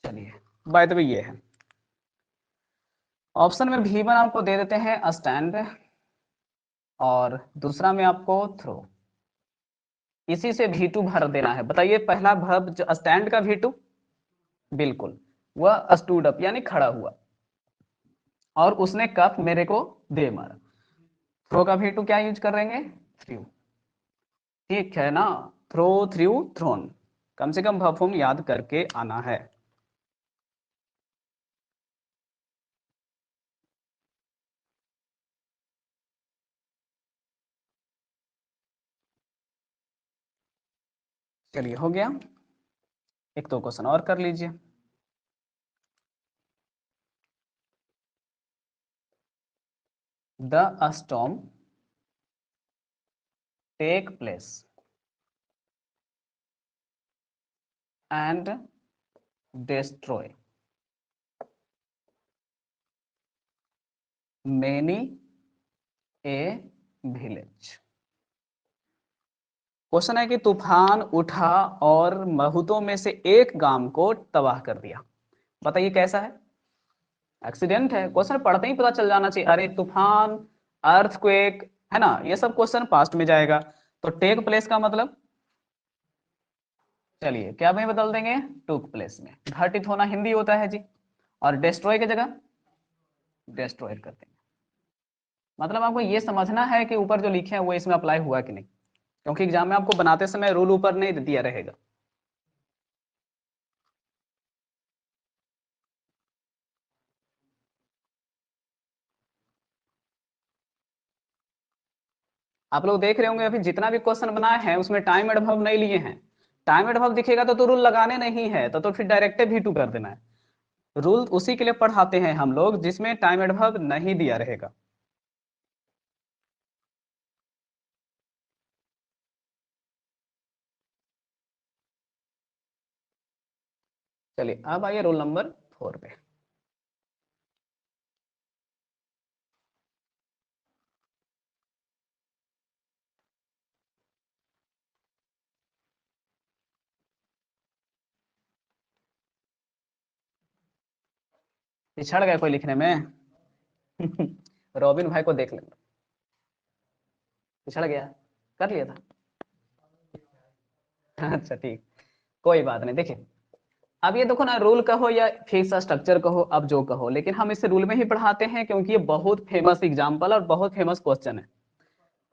चलिए बाय द वे ये है, ऑप्शन में भी वन आपको दे देते हैं स्टैंड, और दूसरा में आपको थ्रो। इसी से भी टू भर देना है। बताइए पहला वर्ब जो स्टैंड का भी टू, बिल्कुल वह स्टूड अप यानी खड़ा हुआ, और उसने कप मेरे को दे मारा। थ्रो का भी टू क्या यूज करेंगे, थ्रू, ठीक है ना। थ्रो, थ्रू, थ्रोन, कम से कम वर्ब फॉर्म याद करके आना है। चलिए हो गया, एक दो क्वेश्चन और कर लीजिए। The storm take place and destroy many a village। Question है कि तूफान उठा और बहुतों में से एक गांव को तबाह कर दिया। बताइए कैसा है, एक्सीडेंट है। क्वेश्चन पढ़ते ही पता चल जाना चाहिए, अरे तूफान, अर्थक्वेक, है ना, ये सब क्वेश्चन पास्ट में जाएगा। तो टेक प्लेस का मतलब, चलिए क्या में बदल देंगे, टूक प्लेस में। घटित होना हिंदी होता है जी, और डिस्ट्रॉय की जगह डिस्ट्रॉय कर देंगे। मतलब आपको ये समझना है कि ऊपर जो लिखे हैं वो इसमें अप्लाई हुआ कि नहीं, क्योंकि एग्जाम में आपको बनाते समय रूल ऊपर नहीं दिया रहेगा। आप लोग देख रहे होंगे अभी जितना भी क्वेश्चन बनाए हैं उसमें टाइम एडवर्ब नहीं लिए हैं। टाइम एडवर्ब दिखेगा तो रूल लगाने नहीं है, तो फिर डायरेक्ट भी टू कर देना है। रूल उसी के लिए पढ़ाते हैं हम लोग जिसमें टाइम एडवर्ब नहीं दिया रहेगा। चलिए अब आइए रोल नंबर 4 पे। पिछड़ गए कोई लिखने में रॉबिन भाई को देख लेंगे, पिछड़ गया, कर लिया था अच्छा ठीक, कोई बात नहीं। देखिए अब ये देखो ना, रूल कहो या फिक्स स्ट्रक्चर कहो, अब जो कहो, लेकिन हम इसे रूल में ही पढ़ाते हैं क्योंकि ये बहुत फेमस एग्जाम्पल और बहुत फेमस क्वेश्चन है।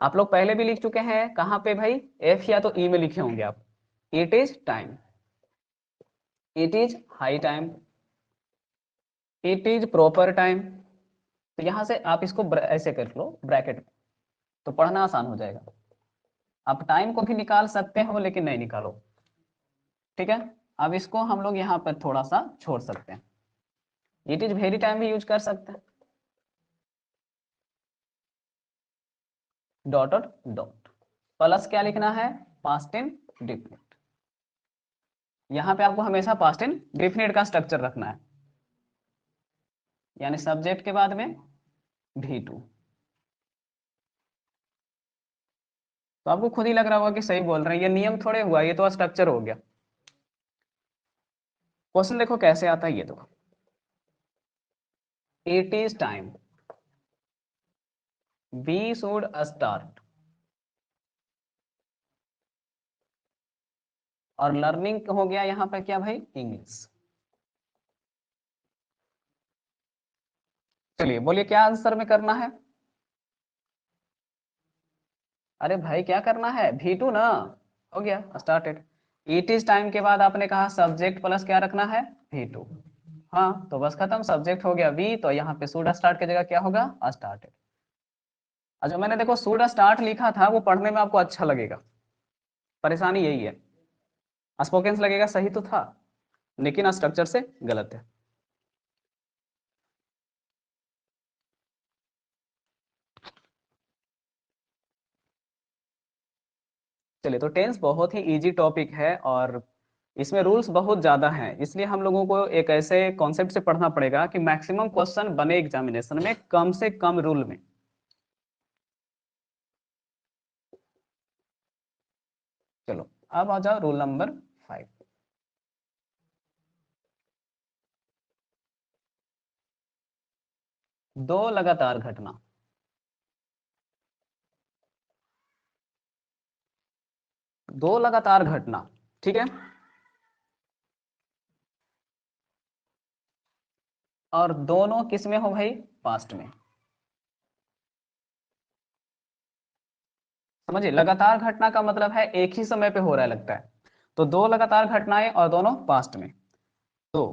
आप लोग पहले भी लिख चुके हैं, कहाँ पे भाई, एफ या तो ई में लिखे होंगे आप। It is time, it is high time, it is proper time. तो यहां से आप इसको ऐसे कर लो ब्रैकेट में, तो पढ़ना आसान हो जाएगा। आप टाइम को भी निकाल सकते हो लेकिन नहीं निकालो, ठीक है। अब इसको हम लोग यहाँ पर थोड़ा सा छोड़ सकते हैं, इट इज वेरी टाइम भी यूज कर सकते हैं, डॉट डॉट डॉट, प्लस क्या लिखना है, पास्ट इन डिफिनिट। यहाँ पे आपको हमेशा पास्ट इंडेफिनिट का स्ट्रक्चर रखना है, यानी सब्जेक्ट के बाद में V2। तो आपको खुद ही लग रहा होगा कि सही बोल रहे हैं, ये नियम थोड़े हुआ, ये तो स्ट्रक्चर हो गया। क्वेश्चन देखो कैसे आता है, ये देखो, it is time we should start, और लर्निंग हो गया यहाँ पे क्या भाई, इंग्लिश। चलिए बोलिए क्या आंसर में करना है। अरे भाई क्या करना है, V2 ना, हो गया स्टार्टेड। इट इज टाइम के बाद आपने कहा सब्जेक्ट प्लस क्या रखना है, V2। हाँ तो बस खत्म, सब्जेक्ट हो गया V, तो यहाँ पे शुड स्टार्ट की जगह क्या होगा, स्टार्टेड। और जो मैंने देखो शुड स्टार्ट लिखा था वो पढ़ने में आपको अच्छा लगेगा, परेशानी यही है। स्पोकेंस लगेगा सही तो था, लेकिन स्ट्रक्चर से गलत है। चलिए, तो टेंस बहुत ही इजी टॉपिक है और इसमें रूल्स बहुत ज्यादा हैं, इसलिए हम लोगों को एक ऐसे कॉन्सेप्ट से पढ़ना पड़ेगा कि मैक्सिमम क्वेश्चन बने एग्जामिनेशन में कम से कम रूल में। चलो अब आ जाओ रूल नंबर 5। दो लगातार घटना, दो लगातार घटना, ठीक है, और दोनों किस में हो भाई, पास्ट में। समझिए, लगातार घटना का मतलब है एक ही समय पे हो रहा है लगता है, तो दो लगातार घटनाएं और दोनों पास्ट में। तो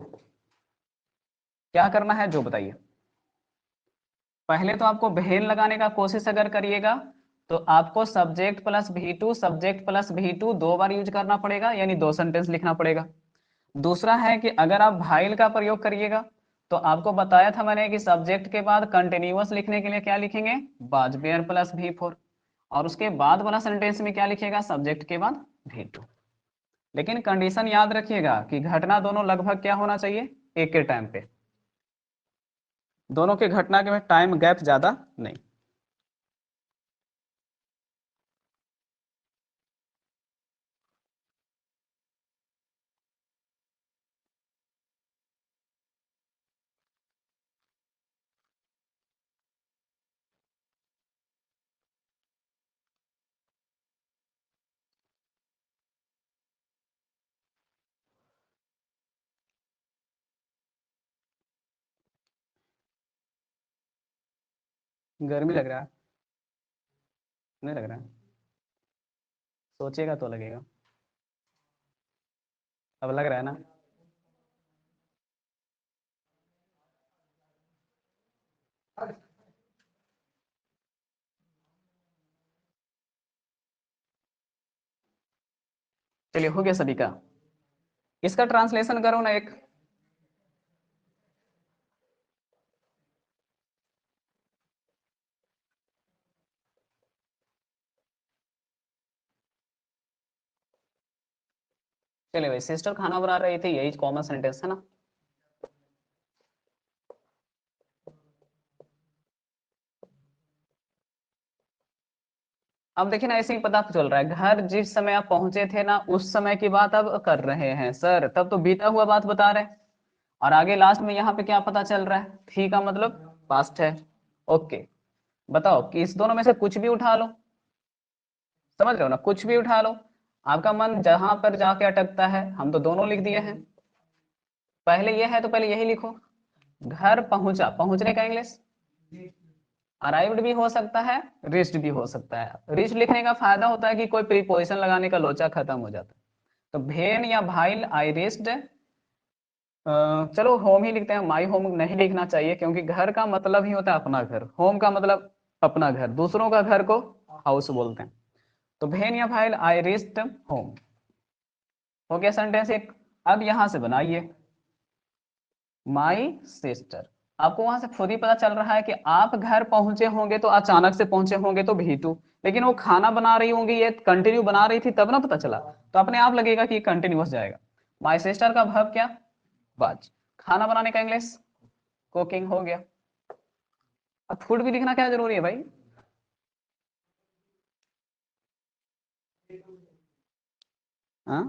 क्या करना है जो बताइए। पहले तो आपको भेल लगाने का कोशिश अगर करिएगा तो आपको सब्जेक्ट प्लस V2 दो बार यूज करना पड़ेगा, यानी दो सेंटेंस लिखना पड़ेगा। दूसरा है कि अगर आप भाइल का प्रयोग करिएगा तो आपको बताया था मैंने कि सब्जेक्ट के बाद कंटिन्यूअस लिखने के लिए क्या लिखेंगे, बाज बेयर प्लस V4, और उसके बाद वाला सेंटेंस में क्या लिखिएगा, सब्जेक्ट के बाद V2। लेकिन कंडीशन याद रखिएगा कि घटना दोनों लगभग क्या होना चाहिए, एक के टाइम पे, दोनों के घटना के में टाइम गैप ज्यादा नहीं। गर्मी लग रहा है, नहीं लग रहा है, सोचेगा तो लगेगा। अब लग रहा है ना। चलिए हो गया सभी का, इसका ट्रांसलेशन करो ना एक। चलिए भाई, सिस्टर खाना बना रही थी, यही कॉमन सेंटेंस है ना। अब देखिए ना, ऐसे ही पता चल रहा है, घर जिस समय आप पहुंचे थे ना उस समय की बात अब कर रहे हैं सर, तब तो बीता हुआ बात बता रहे हैं। और आगे लास्ट में यहाँ पे क्या पता चल रहा है, थी का मतलब पास्ट है। ओके, बताओ कि इस दोनों में से कुछ भी उठा लो, समझ रहे हो ना, कुछ भी उठा लो, आपका मन जहां पर जाके अटकता है। हम तो दोनों लिख दिए हैं, पहले ये है तो पहले यही लिखो। घर पहुंचा, पहुंचने का इंग्लिश अराइव्ड भी हो सकता है, रीच्ड भी हो सकता है। रीच लिखने का फायदा होता है कि कोई प्रीपोजिशन लगाने का लोचा खत्म हो जाता है। तो भेन या भाइल, आई रीच्ड, चलो होम ही लिखते हैं, माई होम नहीं लिखना चाहिए क्योंकि घर का मतलब ही होता है अपना घर, होम का मतलब अपना घर, दूसरों का घर को हाउस बोलते हैं। तो भेन या भाइल, आई रीच्ड होम, हो गया सेंटेंस एक। अब यहां से बनाइए माई सिस्टर। आपको वहां से खुद ही पता चल रहा है कि आप घर पहुंचे होंगे तो अचानक से पहुंचे होंगे तो V2, लेकिन वो खाना बना रही होंगी, ये कंटिन्यू बना रही थी तब ना पता चला, तो अपने आप लगेगा कि कंटिन्यूअस जाएगा। माय सिस्टर का वर्ब क्या, वाज। खाना बनाने का इंग्लिश कुकिंग हो गया। अब फूड भी लिखना क्या जरूरी है भाई? हाँ,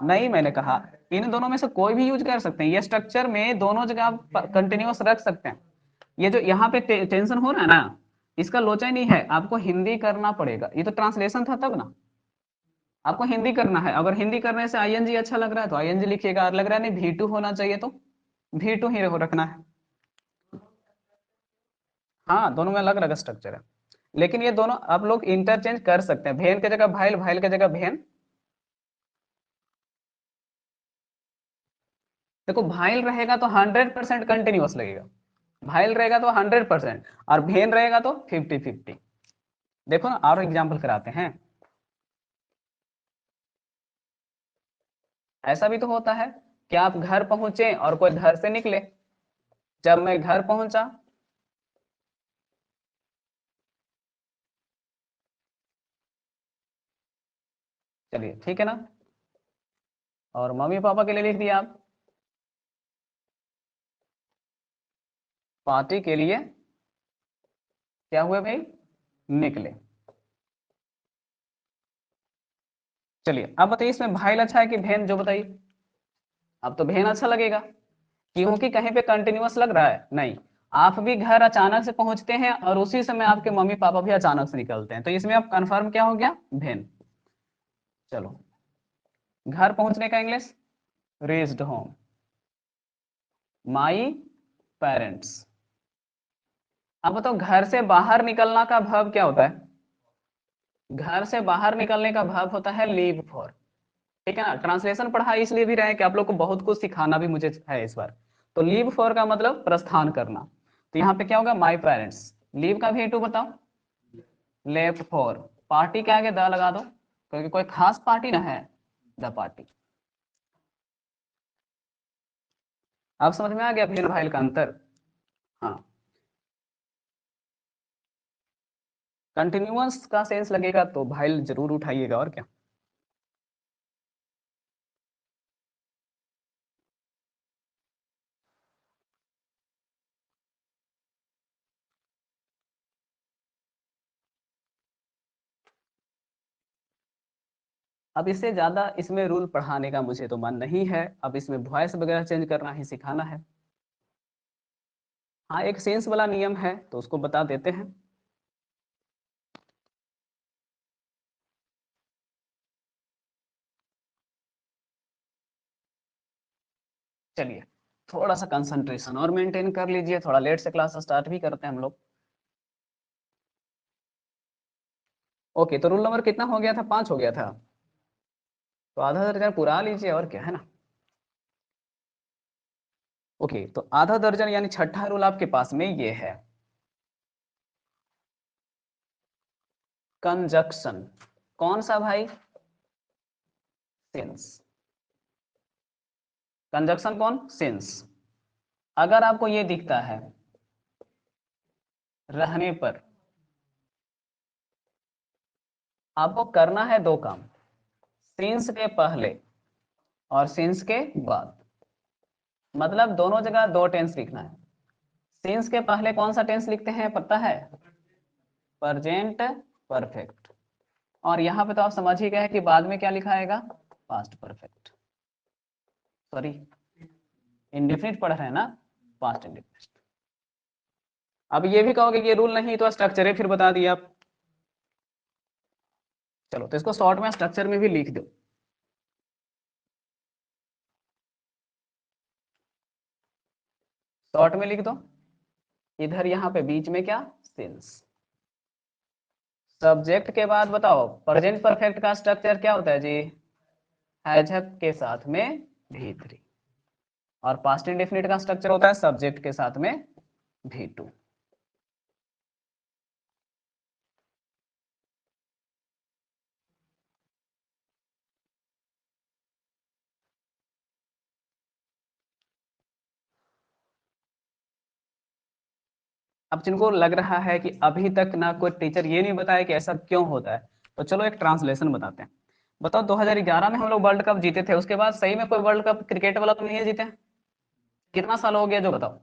नहीं मैंने कहा इन दोनों में से कोई भी यूज कर सकते हैं, ये स्ट्रक्चर में दोनों जगह आप कंटिन्यूअस रख सकते हैं। ये जो यहाँ पे टेंशन हो रहा है ना, इसका लोचा ही नहीं है, आपको हिंदी करना पड़ेगा, ये तो ट्रांसलेशन था तब ना। आपको हिंदी करना है, अगर हिंदी करने से आईएनजी अच्छा लग रहा है तो आईएनजी लिखिएगा, और लग रहा है नहीं V2 होना चाहिए तो V2 ही रखना है। हाँ, दोनों में अलग अलग स्ट्रक्चर है, लेकिन ये दोनों आप लोग इंटरचेंज कर सकते हैं, भेन की जगह भाइल, भाइल की जगह भेन। देखो भाइल रहेगा तो 100% कंटिन्यूअस लगेगा, भाइल रहेगा तो 100%, और भेन रहेगा तो 50-50। देखो ना, और एग्जाम्पल कराते हैं। ऐसा भी तो होता है कि आप घर पहुंचे और कोई घर से निकले, जब मैं घर पहुंचा, चलिए ठीक है ना, और मम्मी पापा के लिए लिख दिया आप, पार्टी के लिए क्या हुए भाई, निकले। चलिए अब बताइए इसमें भाइल अच्छा है कि भेन, जो बताइए। अब तो भेन अच्छा लगेगा, क्योंकि कहीं पे कंटिन्यूअस लग रहा है नहीं। आप भी घर अचानक से पहुंचते हैं और उसी समय आपके मम्मी पापा भी अचानक से निकलते हैं, तो इसमें अब कंफर्म क्या हो गया, भेन। चलो, घर पहुंचने का English reached home, my parents. अब बताओ घर से बाहर निकलना का वर्ब क्या होता है, घर से बाहर निकलने का वर्ब होता है लीव फॉर। ठीक है ना, ट्रांसलेशन पढ़ा इसलिए भी रहे कि आप लोग को बहुत कुछ सिखाना भी मुझे है इस बार। तो लीव फॉर का मतलब प्रस्थान करना, तो यहाँ पे क्या होगा, माई पेरेंट्स। लीव का V2 बताओ, लेफ्ट फॉर। पार्टी के आगे द लगा दो, क्योंकि कोई खास पार्टी ना है, द पार्टी। अब समझ में आ गया भेल भाइल का अंतर। हाँ, कंटिन्यूअस का सेंस लगेगा तो भाइल जरूर उठाइएगा, और क्या। अब इससे ज्यादा इसमें रूल पढ़ाने का मुझे तो मन नहीं है, अब इसमें वॉइस वगैरह चेंज करना ही सिखाना है। हाँ, एक सेंस वाला नियम है तो उसको बता देते हैं। चलिए, थोड़ा सा कंसंट्रेशन और मेंटेन कर लीजिए, थोड़ा लेट से क्लास स्टार्ट भी करते हैं हम लोग। ओके, तो रूल नंबर कितना हो गया था, 5 हो गया था, तो आधा दर्जन पुरा लीजिए, और क्या है ना। ओके, तो आधा दर्जन यानी छठा रूल आपके पास में ये है, कंजक्शन। कौन सा भाई, सिंस। कंजक्शन कौन, सिंस। अगर आपको ये दिखता है रहने पर, आपको करना है दो काम, सिंस के पहले और सिंस के बाद, मतलब दोनों जगह दो टेंस लिखना है। सिंस के पहले कौन सा टेंस लिखते हैं पता है, प्रेजेंट परफेक्ट, और यहाँ पे तो आप समझ ही गए कि बाद में क्या लिखा आएगा, पास्ट परफेक्ट, सॉरी इंडेफिनिट पढ़ रहे हैं ना, पास्ट इंडेफिनिट। अब ये भी कहोगे कि ये रूल नहीं तो स्ट्रक्चर है, फिर बता दिया आप। चलो, तो इसको शॉर्ट में स्ट्रक्चर में भी लिख दो। शॉर्ट में लिख दो, इधर यहाँ पे बीच में क्या, सिंस। सब्जेक्ट के बाद बताओ प्रेजेंट परफेक्ट का स्ट्रक्चर क्या होता है जी, हैजक के साथ में भी3, और पास्ट इंडेफिनिट का स्ट्रक्चर होता है सब्जेक्ट के साथ में भी2। अब जिनको लग रहा है कि अभी तक ना कोई टीचर ये नहीं बताया कि ऐसा क्यों होता है, तो चलो एक ट्रांसलेशन बताते हैं। बताओ 2011 में हम लोग वर्ल्ड कप जीते थे, उसके बाद सही में कोई वर्ल्ड कप क्रिकेट वाला तो नहीं है जीते। कितना साल हो गया जो बताओ।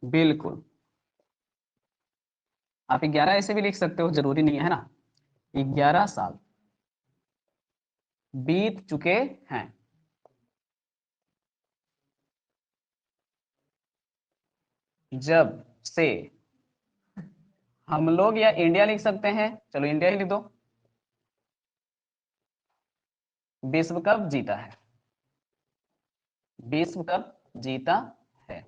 बिल्कुल, आप 11 ऐसे भी लिख सकते हो, जरूरी नहीं है ना। 11 साल बीत चुके हैं जब से हम लोग, या इंडिया लिख सकते हैं, चलो इंडिया ही लिख दो, विश्व कप जीता है, विश्व कप जीता है।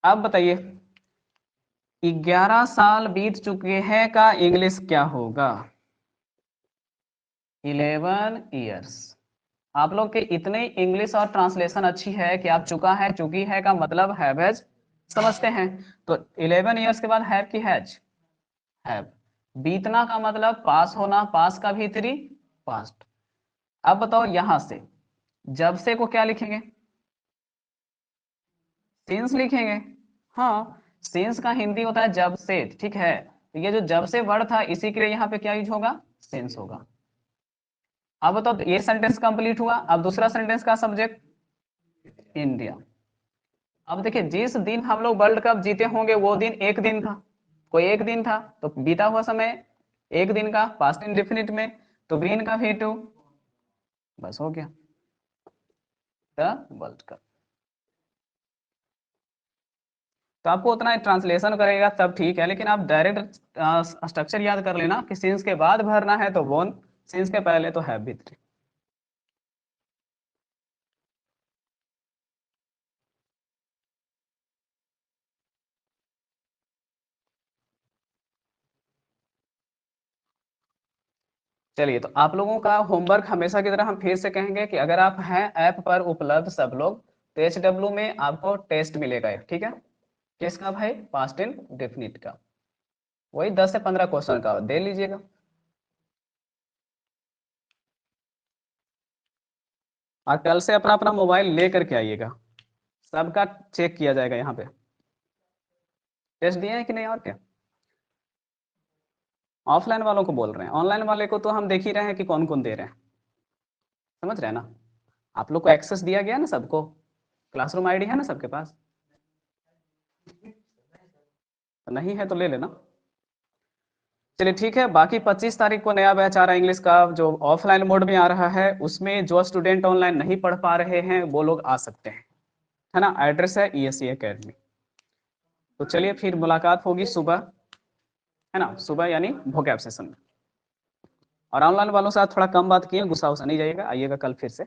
अब बताइए 11 साल बीत चुके हैं का इंग्लिश क्या होगा। 11 years। आप लोग के इतने इंग्लिश और ट्रांसलेशन अच्छी है कि आप चुका है चुकी है का मतलब हैव हैज समझते हैं। तो 11 years के बाद हैव की हैज, हैव। बीतना का मतलब पास होना, पास का भी थ्री पास्ट। अब बताओ यहां से जब से को क्या लिखेंगे, सिंस लिखेंगे। हाँ, सिंस का हिंदी होता है जब से, ठीक है। तो ये जो जब से वर्ड था इसी के लिए यहाँ पे क्या यूज होगा, सिंस होगा। अब बताओ ये सेंटेंस कंप्लीट हुआ, अब दूसरा सेंटेंस का सब्जेक्ट इंडिया। अब देखिए जिस दिन हम लोग वर्ल्ड कप जीते होंगे वो दिन एक दिन था, कोई एक दिन था, तो बीता हुआ समय एक दिन का पास्ट इंडेफिनिट में, तो बीन का भी टू, बस हो गया द वर्ल्ड कप। तो आपको उतना ट्रांसलेशन करेगा तब ठीक है, लेकिन आप डायरेक्ट स्ट्रक्चर याद कर लेना कि सिंस के बाद भरना है तो वोन, सिंस के पहले तो हैव भी थ्री। चलिए, तो आप लोगों का होमवर्क हमेशा की तरह हम फिर से कहेंगे कि अगर आप हैं ऐप पर उपलब्ध सब लोग, तो HW में आपको टेस्ट मिलेगा एक, ठीक है। किसका भाई, पास्ट इन डेफिनिट का, वही 10 से 15 क्वेश्चन का दे लीजिएगा। और कल से अपना अपना मोबाइल ले करके आइएगा, सबका चेक किया जाएगा यहाँ पे। टेस्ट दिए हैं कि नहीं और क्या। ऑफलाइन वालों को बोल रहे हैं, ऑनलाइन वाले को तो हम देख ही रहे हैं कि कौन कौन दे रहे हैं, समझ रहे हैं ना। आप लोग को एक्सेस दिया गया ना सबको, क्लासरूम आईडी है ना सबके पास, नहीं है तो ले लेना। चलिए ठीक है, बाकी 25 तारीख को नया बैच आ रहा है इंग्लिश का, जो ऑफलाइन मोड में आ रहा है, उसमें जो स्टूडेंट ऑनलाइन नहीं पढ़ पा रहे हैं वो लोग आ सकते हैं, है ना। एड्रेस है ESE Academy। तो चलिए फिर मुलाकात होगी सुबह, है ना, सुबह यानी वोकैब सेशन में। और ऑनलाइन वालों से आज थोड़ा कम बात किए, गुस्सा उसा नहीं जाइएगा, आइएगा कल फिर से।